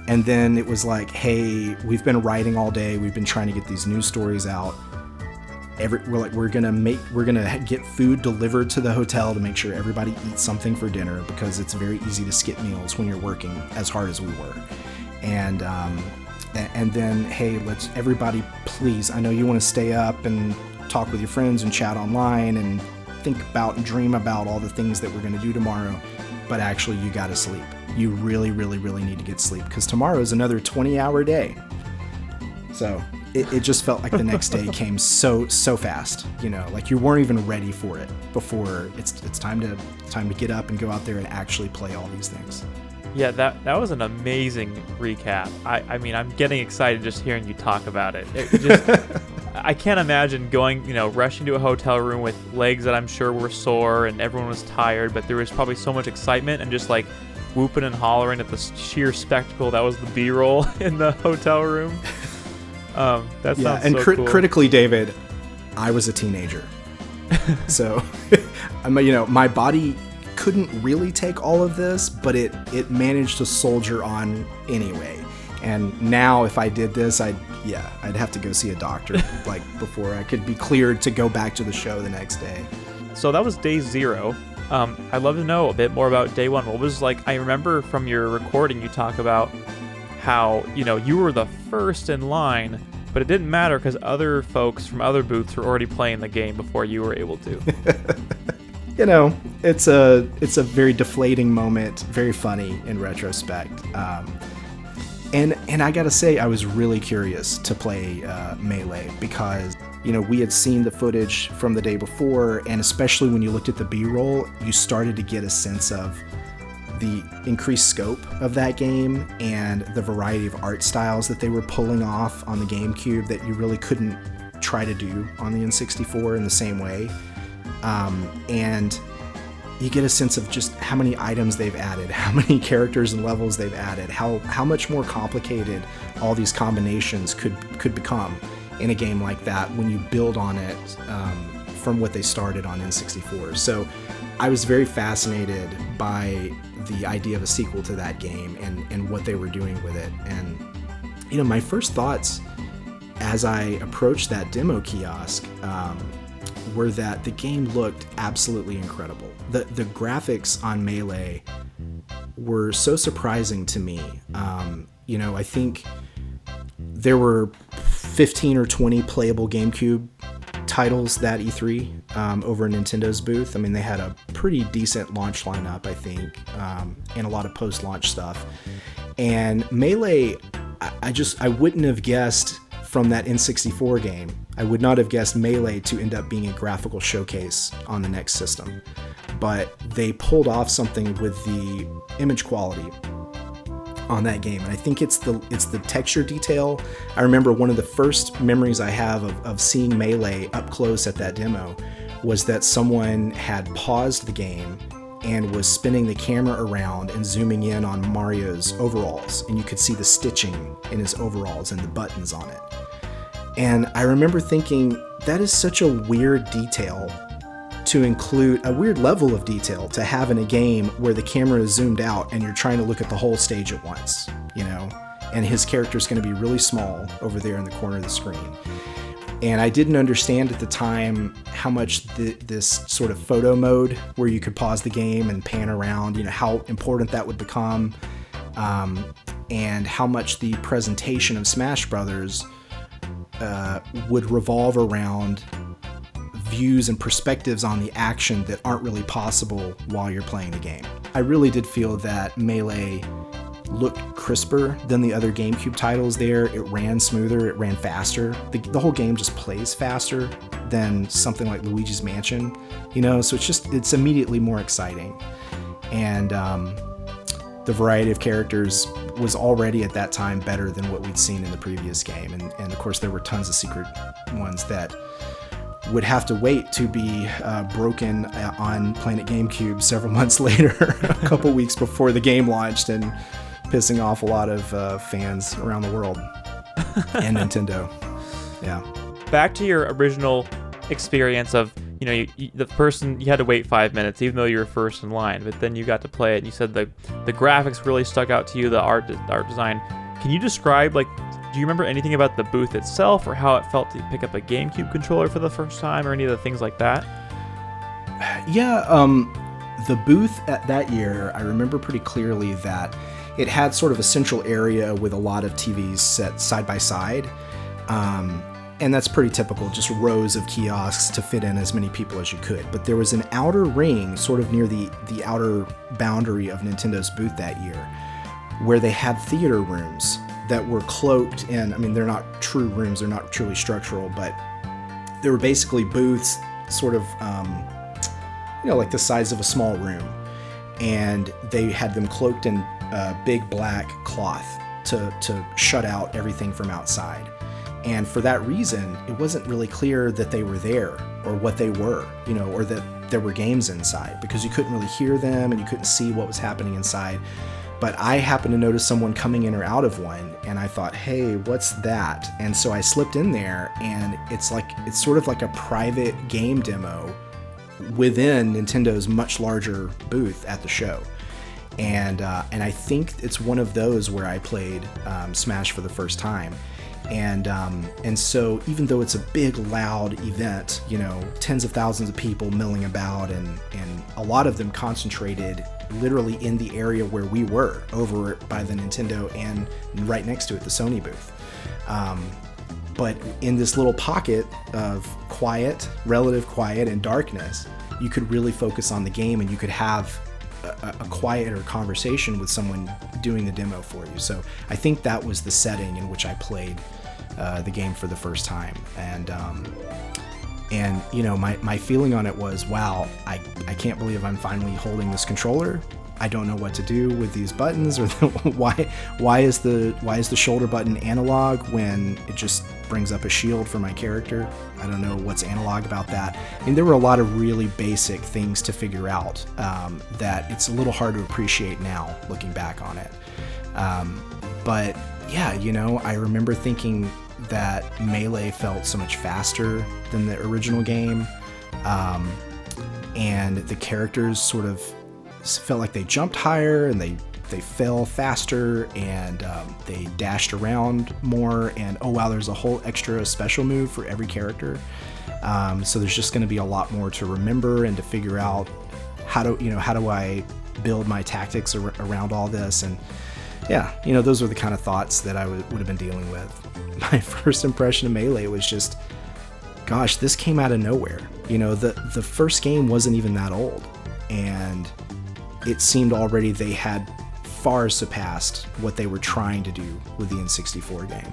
Speaker 6: And then it was hey, we've been writing all day. We've been trying to get these news stories out. We're gonna get food delivered to the hotel to make sure everybody eats something for dinner, because it's very easy to skip meals when you're working as hard as we were. And then, hey, let's everybody, please. I know you want to stay up and talk with your friends and chat online and think about and dream about all the things that we're gonna do tomorrow, but actually you gotta sleep. You really, really, really need to get sleep, because tomorrow is another 20-hour day. So it just felt like the next day came so fast. You weren't even ready for it before it's time to get up and go out there and actually play all these things.
Speaker 1: Yeah, that was an amazing recap. I mean, I'm getting excited just hearing you talk about it. I can't imagine going, rushing to a hotel room with legs that I'm sure were sore and everyone was tired, but there was probably so much excitement and just whooping and hollering at the sheer spectacle that was the B-roll in the hotel room. That sounds
Speaker 6: and
Speaker 1: so cool.
Speaker 6: Critically, David, I was a teenager, so my body couldn't really take all of this, but it managed to soldier on anyway. And now, if I did this, I'd have to go see a doctor before I could be cleared to go back to the show the next day.
Speaker 1: So that was day 0. I'd love to know a bit more about day 1. What was I remember from your recording, you talk about how, you were the first in line, but it didn't matter because other folks from other booths were already playing the game before you were able to.
Speaker 6: It's a very deflating moment, very funny in retrospect. And I gotta say, I was really curious to play Melee, because we had seen the footage from the day before, and especially when you looked at the B-roll, you started to get a sense of the increased scope of that game and the variety of art styles that they were pulling off on the GameCube that you really couldn't try to do on the N64 in the same way. And you get a sense of just how many items they've added, how many characters and levels they've added, how much more complicated all these combinations could become in a game like that when you build on it from what they started on N64. So I was very fascinated by the idea of a sequel to that game and what they were doing with it. And my first thoughts as I approached that demo kiosk were that the game looked absolutely incredible. The graphics on Melee were so surprising to me. I think there were 15 or 20 playable GameCube titles that E3 over Nintendo's booth. I mean, they had a pretty decent launch lineup, I think, and a lot of post-launch stuff. And Melee, I wouldn't have guessed from that N64 game, I would not have guessed Melee to end up being a graphical showcase on the next system. But they pulled off something with the image quality on that game, and I think it's the texture detail. I remember one of the first memories I have of seeing Melee up close at that demo was that someone had paused the game and was spinning the camera around and zooming in on Mario's overalls, and you could see the stitching in his overalls and the buttons on it. And I remember thinking, that is such a weird detail to include, a weird level of detail to have in a game where the camera is zoomed out and you're trying to look at the whole stage at once, and his character is going to be really small over there in the corner of the screen. And I didn't understand at the time how much this sort of photo mode where you could pause the game and pan around, how important that would become, and how much the presentation of Smash Brothers would revolve around views and perspectives on the action that aren't really possible while you're playing the game. I really did feel that Melee looked crisper than the other GameCube titles there. It ran smoother, it ran faster. The whole game just plays faster than something like Luigi's Mansion, so it's immediately more exciting. And the variety of characters was already at that time better than what we'd seen in the previous game. And of course there were tons of secret ones that would have to wait to be broken on Planet GameCube several months later, a couple weeks before the game launched, and pissing off a lot of fans around the world and Nintendo. Yeah. Back
Speaker 1: to your original experience of, the person, you had to wait 5 minutes even though you were first in line, but then you got to play it and you said the graphics really stuck out to you, the art design. Can you describe, do you remember anything about the booth itself or how it felt to pick up a GameCube controller for the first time or any of the things like that?
Speaker 6: Yeah, the booth at that year, I remember pretty clearly that it had sort of a central area with a lot of TVs set side by side. And that's pretty typical, just rows of kiosks to fit in as many people as you could. But there was an outer ring, sort of near the outer boundary of Nintendo's booth that year, where they had theater rooms that were cloaked in, they're not true rooms, they're not truly structural, but they were basically booths, sort of, like the size of a small room. And they had them cloaked in big black cloth to shut out everything from outside. And for that reason, it wasn't really clear that they were there or what they were, or that there were games inside, because you couldn't really hear them and you couldn't see what was happening inside. But I happened to notice someone coming in or out of one, and I thought, hey, what's that? And so I slipped in there, and it's sort of like a private game demo within Nintendo's much larger booth at the show. And I think it's one of those where I played Smash for the first time. And so even though it's a big, loud event, tens of thousands of people milling about, and a lot of them concentrated literally in the area where we were, over by the Nintendo and right next to it, the Sony booth. But in this little pocket of quiet, relative quiet and darkness, you could really focus on the game, and you could have a quieter conversation with someone doing the demo for you. So I think that was the setting in which I played the game for the first time. And you know, my feeling on it was, wow, I can't believe I'm finally holding this controller. I don't know what to do with these buttons, or why is the shoulder button analog when it just brings up a shield for my character? I don't know what's analog about that. I mean, there were a lot of really basic things to figure out that it's a little hard to appreciate now looking back on it. But yeah, you know, I remember thinking that Melee felt so much faster than the original game, and the characters sort of felt like they jumped higher and they fell faster, and they dashed around more, and oh wow, there's a whole extra special move for every character. So there's just going to be a lot more to remember and to figure out how do I build my tactics around all this. And yeah, you know, those were the kind of thoughts that I would have been dealing with. My first impression of Melee was just, gosh, this came out of nowhere. You know, the first game wasn't even that old, and it seemed already they had far surpassed what they were trying to do with the N64 game.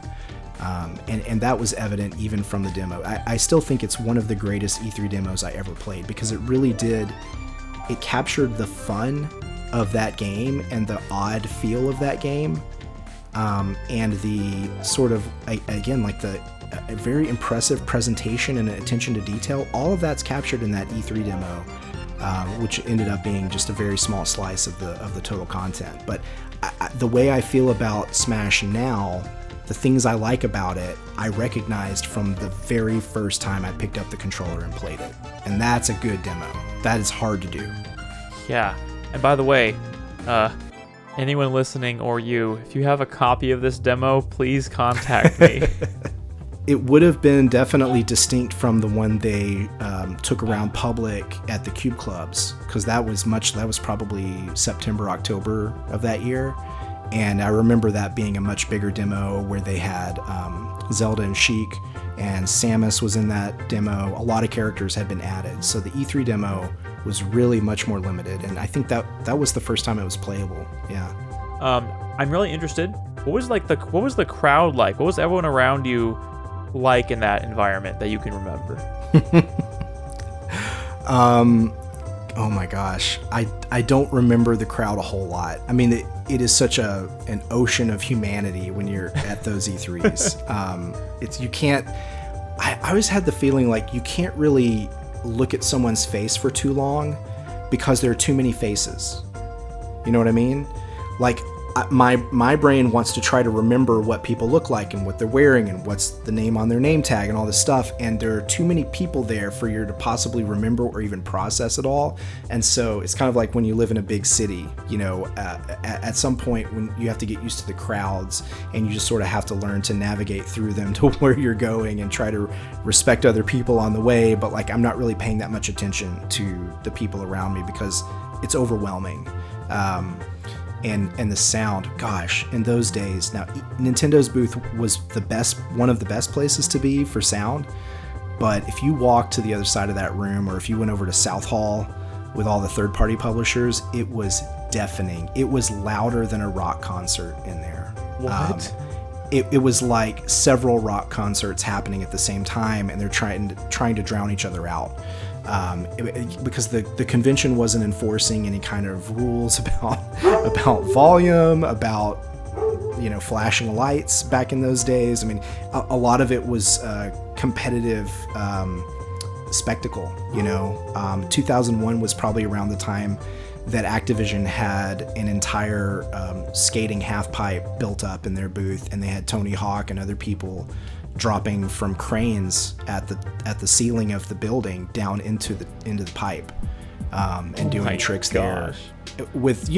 Speaker 6: And that was evident even from the demo. I still think it's one of the greatest E3 demos I ever played, because it really it captured the fun of that game and the odd feel of that game, and the sort of, again, like a very impressive presentation and attention to detail. All of that's captured in that E3 demo, which ended up being just a very small slice of the total content. But the way I feel about Smash now, the things I like about it, I recognized from the very first time I picked up the controller and played it. And that's a good demo. That is hard to do.
Speaker 1: Yeah. And by the way, anyone listening or you, if you have a copy of this demo, please contact me.
Speaker 6: It would have been definitely distinct from the one they took around public at the Cube Clubs, because that was probably September, October of that year. And I remember that being a much bigger demo where they had Zelda and Sheik, and Samus was in that demo. A lot of characters had been added. So the E3 demo was really much more limited, and I think that was the first time it was playable. Yeah.
Speaker 1: I'm really interested. What was the crowd like? What was everyone around you like in that environment that you can remember?
Speaker 6: Oh my gosh, I don't remember the crowd a whole lot. I mean, it is such an ocean of humanity when you're at those E3s. I always had the feeling like you can't really look at someone's face for too long because there are too many faces. You know what I mean? Like, my brain wants to try to remember what people look like and what they're wearing and what's the name on their name tag and all this stuff, and there are too many people there for you to possibly remember or even process it all. And so it's kind of like when you live in a big city, you know, at some point when you have to get used to the crowds, and you just sort of have to learn to navigate through them to where you're going and try to respect other people on the way. But like, I'm not really paying that much attention to the people around me because it's overwhelming. And the sound, gosh, in those days, now Nintendo's booth was one of the best places to be for sound, but if you walked to the other side of that room, or if you went over to South Hall with all the third-party publishers, it was deafening. It was louder than a rock concert in there.
Speaker 1: What?
Speaker 6: It was like several rock concerts happening at the same time, and they're trying to drown each other out. Because the convention wasn't enforcing any kind of rules about volume, about, you know, flashing lights back in those days. I mean, a lot of it was competitive spectacle. You know, 2001 was probably around the time that Activision had an entire skating half pipe built up in their booth, and they had Tony Hawk and other people dropping from cranes at the ceiling of the building down into the pipe, and doing tricks there with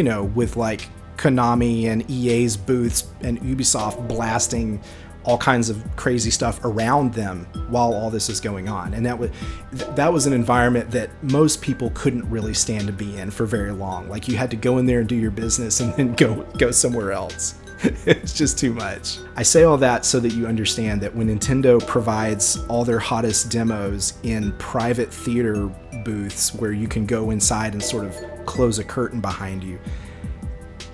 Speaker 6: like Konami and EA's booths and Ubisoft blasting all kinds of crazy stuff around them while all this is going on. And that was an environment that most people couldn't really stand to be in for very long. Like, you had to go in there and do your business and then go somewhere else. It's just too much. I say all that so that you understand that when Nintendo provides all their hottest demos in private theater booths where you can go inside and sort of close a curtain behind you,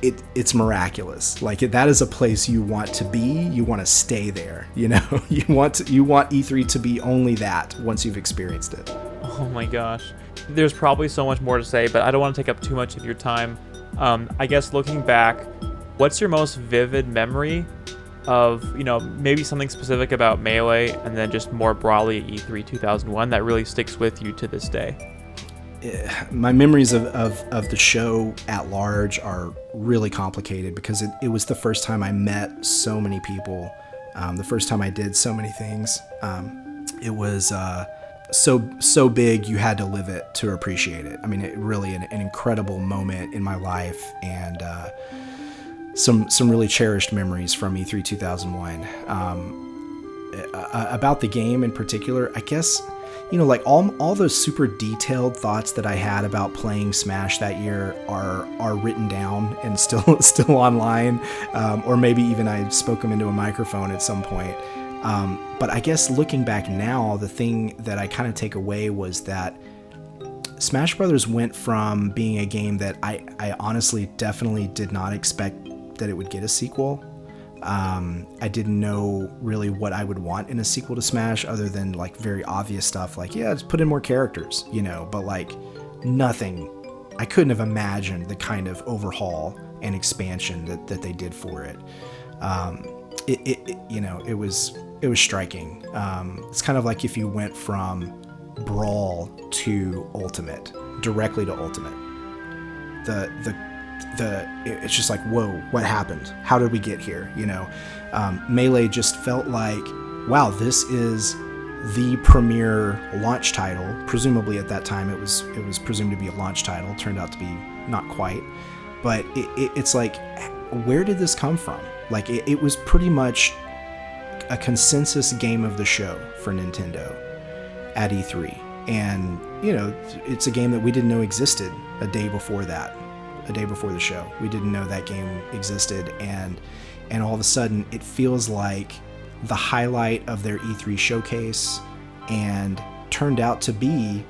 Speaker 6: it's miraculous. Like that is a place you want to be. You want to stay there. You know, you want E3 to be only that once you've experienced it.
Speaker 1: Oh my gosh. There's probably so much more to say, but I don't want to take up too much of your time. I guess looking back, what's your most vivid memory of, you know, maybe something specific about Melee and then just more broadly E3 2001 that really sticks with you to this day?
Speaker 6: My memories of the show at large are really complicated because it was the first time I met so many people, the first time I did so many things. It was so big you had to live it to appreciate it. I mean, it really an incredible moment in my life, and some really cherished memories from E3 2001. About the game in particular, I guess, you know, like all those super detailed thoughts that I had about playing Smash that year are written down and still online, or maybe even I spoke them into a microphone at some point. But I guess looking back now, the thing that I kind of take away was that Smash Brothers went from being a game that I honestly definitely did not expect that it would get a sequel. I didn't know really what I would want in a sequel to Smash other than like very obvious stuff like, yeah, just put in more characters, you know, but like nothing. I couldn't have imagined the kind of overhaul and expansion that they did for it. You know, it was striking. It's kind of like if you went from Brawl to Ultimate, directly to Ultimate. It's just like, whoa, what happened? How did we get here? You know, Melee just felt like, wow, this is the premier launch title. Presumably at that time it was presumed to be a launch title. Turned out to be not quite, but it's like, where did this come from? Like it was pretty much a consensus game of the show for Nintendo at E3, and you know, it's a game that we didn't know existed a day before the show. We didn't know that game existed, and all of a sudden it feels like the highlight of their E3 showcase, and turned out to be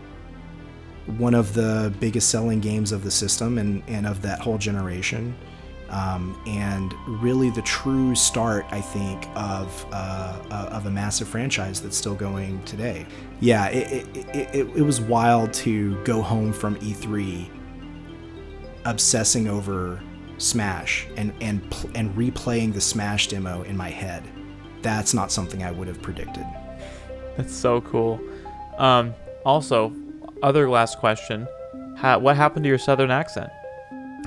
Speaker 6: one of the biggest selling games of the system and of that whole generation, and really the true start, I think, of a massive franchise that's still going today. Yeah, it was wild to go home from E3 obsessing over Smash and replaying the Smash demo in my head. That's not something I would have predicted.
Speaker 1: That's so cool. Also, other last question. What happened to your southern accent?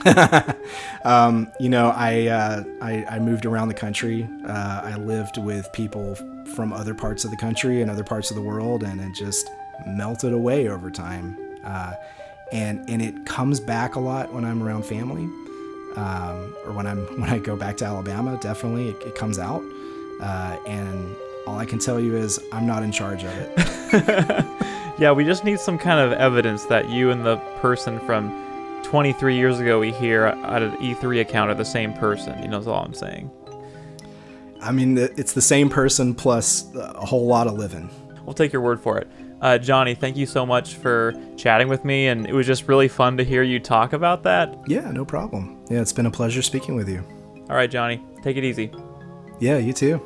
Speaker 6: You know, I moved around the country. I lived with people from other parts of the country and other parts of the world, and it just melted away over time. And it comes back a lot when I'm around family, or when I go back to Alabama. Definitely, it comes out. And all I can tell you is I'm not in charge of it.
Speaker 1: Yeah, we just need some kind of evidence that you and the person from 23 years ago we hear at an E3 account are the same person. You know, that's all I'm saying.
Speaker 6: I mean, it's the same person plus a whole lot of living.
Speaker 1: We'll take your word for it. Johnny, thank you so much for chatting with me, and it was just really fun to hear you talk about that.
Speaker 6: Yeah, no problem. Yeah, it's been a pleasure speaking with you.
Speaker 1: All right, Johnny, take it easy.
Speaker 6: Yeah, you too.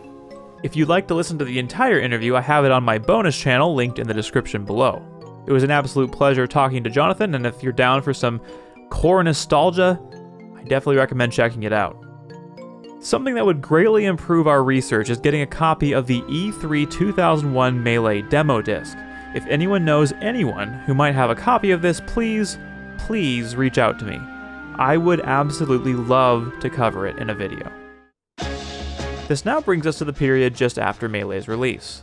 Speaker 1: If you'd like to listen to the entire interview, I have it on my bonus channel linked in the description below. It was an absolute pleasure talking to Jonathan, and if you're down for some core nostalgia, I definitely recommend checking it out. Something that would greatly improve our research is getting a copy of the E3 2001 Melee demo disc. If anyone knows anyone who might have a copy of this, please reach out to me. I would absolutely love to cover it in a video. This now brings us to the period just after Melee's release.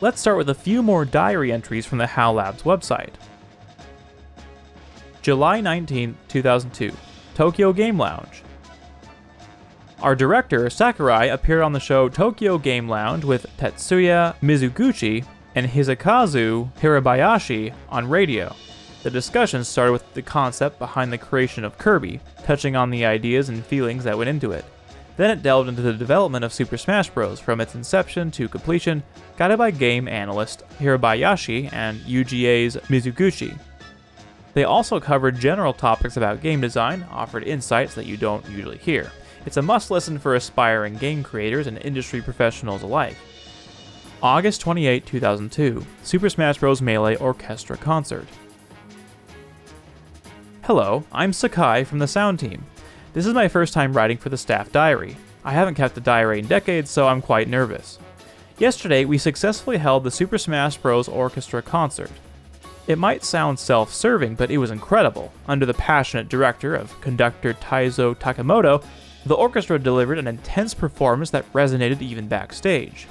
Speaker 1: Let's start with a few more diary entries from the Hal Labs website. July 19, 2002, Tokyo Game Lounge. Our director, Sakurai, appeared on the show Tokyo Game Lounge with Tetsuya Mizuguchi and Hisakazu Hirabayashi on radio. The discussion started with the concept behind the creation of Kirby, touching on the ideas and feelings that went into it. Then it delved into the development of Super Smash Bros. From its inception to completion, guided by game analyst Hirabayashi and UGA's Mizuguchi. They also covered general topics about game design, offered insights that you don't usually hear. It's a must-listen for aspiring game creators and industry professionals alike. August 28, 2002, Super Smash Bros. Melee Orchestra Concert. Hello, I'm Sakurai from the sound team. This is my first time writing for the staff diary. I haven't kept a diary in decades, so I'm quite nervous. Yesterday, we successfully held the Super Smash Bros. Orchestra Concert. It might sound self-serving, but it was incredible. Under the passionate director of conductor Taizo Takamoto, the orchestra delivered an intense performance that resonated even backstage.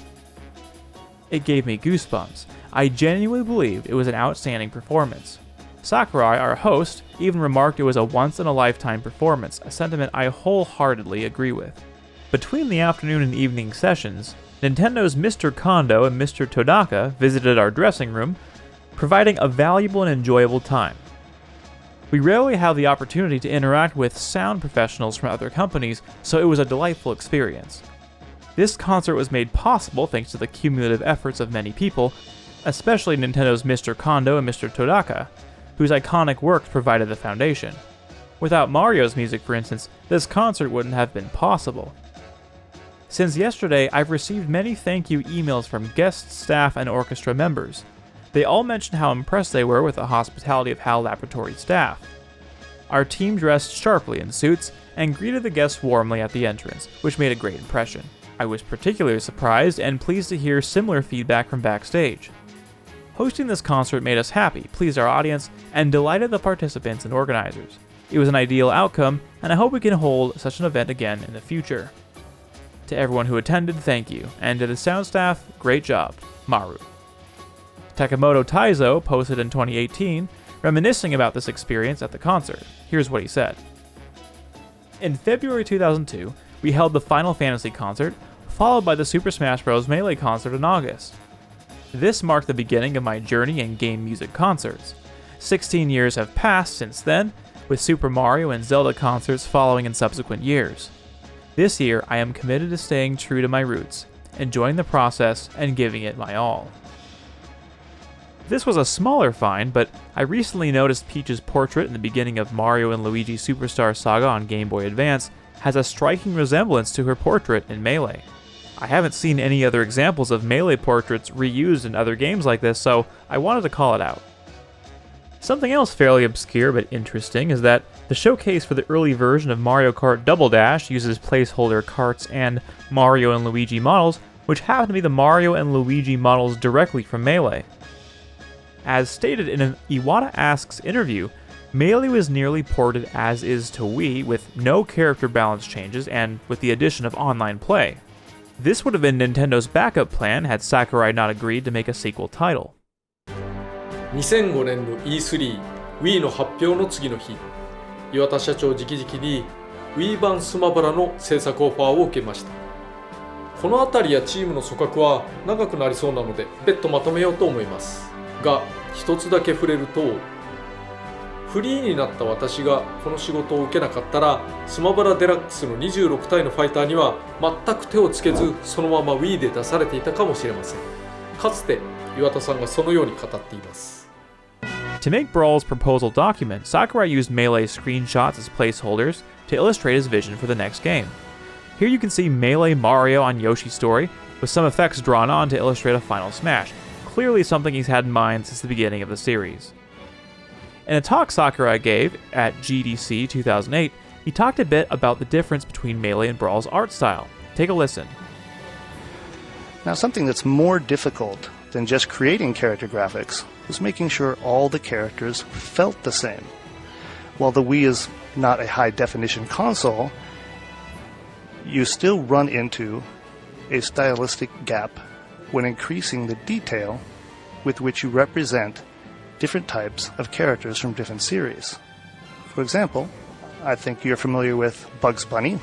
Speaker 1: It gave me goosebumps. I genuinely believed it was an outstanding performance. Sakurai, our host, even remarked it was a once-in-a-lifetime performance, a sentiment I wholeheartedly agree with. Between the afternoon and evening sessions, Nintendo's Mr. Kondo and Mr. Todaka visited our dressing room, providing a valuable and enjoyable time. We rarely have the opportunity to interact with sound professionals from other companies, so it was a delightful experience. This concert was made possible thanks to the cumulative efforts of many people, especially Nintendo's Mr. Kondo and Mr. Todaka, whose iconic works provided the foundation. Without Mario's music, for instance, this concert wouldn't have been possible. Since yesterday, I've received many thank you emails from guests, staff, and orchestra members. They all mentioned how impressed they were with the hospitality of HAL Laboratory staff. Our team dressed sharply in suits and greeted the guests warmly at the entrance, which made a great impression. I was particularly surprised and pleased to hear similar feedback from backstage. Hosting this concert made us happy, pleased our audience, and delighted the participants and organizers. It was an ideal outcome, and I hope we can hold such an event again in the future. To everyone who attended, thank you, and to the sound staff, great job, Maru. Takamoto Taizo posted in 2018, reminiscing about this experience at the concert. Here's what he said. In February 2002, we held the Final Fantasy concert, followed by the Super Smash Bros. Melee concert in August. This marked the beginning of my journey in game music concerts. 16 years have passed since then, with Super Mario and Zelda concerts following in subsequent years. This year, I am committed to staying true to my roots, enjoying the process, and giving it my all. This was a smaller find, but I recently noticed Peach's portrait in the beginning of Mario and Luigi Superstar Saga on Game Boy Advance has a striking resemblance to her portrait in Melee. I haven't seen any other examples of Melee portraits reused in other games like this, so I wanted to call it out. Something else fairly obscure but interesting is that the showcase for the early version of Mario Kart Double Dash uses placeholder carts and Mario and Luigi models, which happen to be the Mario and Luigi models directly from Melee. As stated in an Iwata Asks interview, Melee was nearly ported as is to Wii with no character balance changes and with the addition of online play. This would have been Nintendo's backup plan had Sakurai not agreed to make a sequel title.
Speaker 3: 2005年の E3 Wii の発表の次の日、岩田社長直々に Wii 版スマブラの制作オファーを受けました。この辺りやチームの組閣は長くなりそうなので別途まとめようと思いますが、一つだけ触れると、フリーになった私がこの仕事を受けなかったらスマブラデラックスの26体のファイターには全く手をつけず、そのまま Wii で出されていたかもしれません。かつて岩田さんがそのように語っています。
Speaker 1: To make Brawl's proposal document, Sakurai used Melee screenshots as placeholders to illustrate his vision for the next game. Here you can see Melee Mario on Yoshi's story, with some effects drawn on to illustrate a final smash, clearly something he's had in mind since the beginning of the series. In a talk Sakurai gave at GDC 2008, he talked a bit about the difference between Melee and Brawl's art style. Take a listen.
Speaker 7: Now, something that's more difficult than just creating character graphics was making sure all the characters felt the same. While the Wii is not a high-definition console, you still run into a stylistic gap when increasing the detail with which you represent different types of characters from different series. For example, I think you're familiar with Bugs Bunny.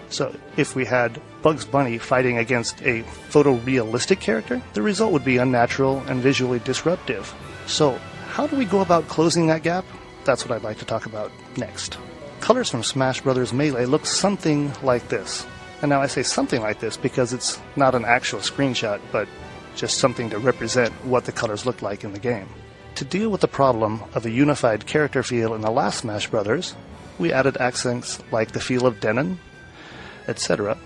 Speaker 7: So if we had Bugs Bunny fighting against a photorealistic character, the result would be unnatural and visually disruptive. So how do we go about closing that gap? That's what I'd like to talk about next. Colors from Smash Bros. Melee look something like this. And now I say something like this because it's not an actual screenshot, but just something to represent what the colors look like in the game. To deal with the problem of a unified character feel in the last Smash Bros., we added accents like the feel of denim, etc.,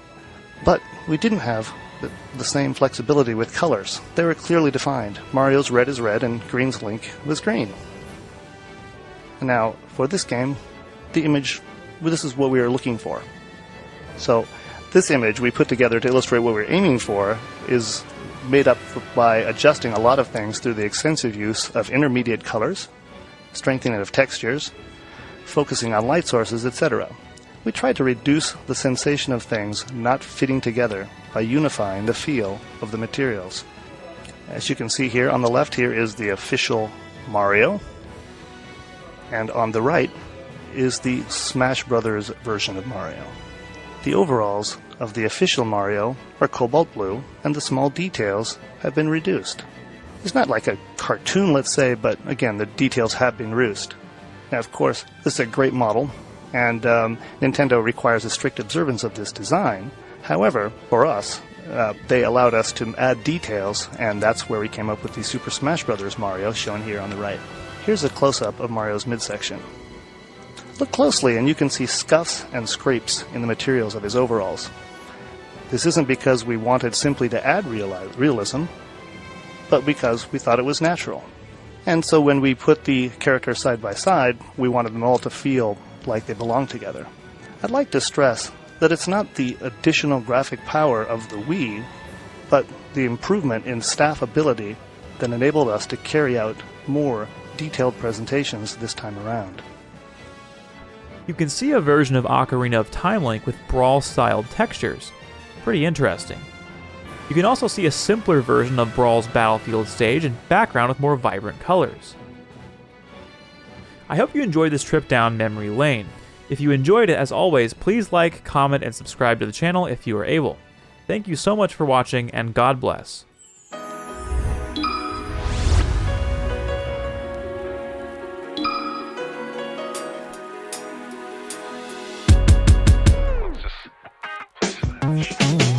Speaker 7: but we didn't have the same flexibility with colors. They were clearly defined. Mario's red is red and Green's Link was green. Now, for this game, the image, this is what we were looking for. So, this image we put together to illustrate what we're aiming for is made up by adjusting a lot of things through the extensive use of intermediate colors, strengthening of textures, focusing on light sources, etc. We tried to reduce the sensation of things not fitting together by unifying the feel of the materials. As you can see here, on the left here is the official Mario, and on the right is the Smash Brothers version of Mario. The overalls of the official Mario are cobalt blue, and the small details have been reduced. It's not like a cartoon, let's say, but again, the details have been reduced. Now, of course, this is a great model, and Nintendo requires a strict observance of this design. However, for us, they allowed us to add details, and that's where we came up with the Super Smash Bros. Mario, shown here on the right. Here's a close-up of Mario's midsection. Look closely, and you can see scuffs and scrapes in the materials of his overalls. This isn't because we wanted simply to add realism, but because we thought it was natural. And so when we put the characters side by side, we wanted them all to feel like they belong together. I'd like to stress that it's not the additional graphic power of the Wii, but the improvement in staff ability that enabled us to carry out more detailed presentations this time around.
Speaker 1: You can see a version of Ocarina of Time Link with Brawl-styled textures. Pretty interesting. You can also see a simpler version of Brawl's battlefield stage and background with more vibrant colors. I hope you enjoyed this trip down memory lane. If you enjoyed it, as always, please like, comment, and subscribe to the channel if you are able. Thank you so much for watching, and God bless.
Speaker 4: Let's just place a match.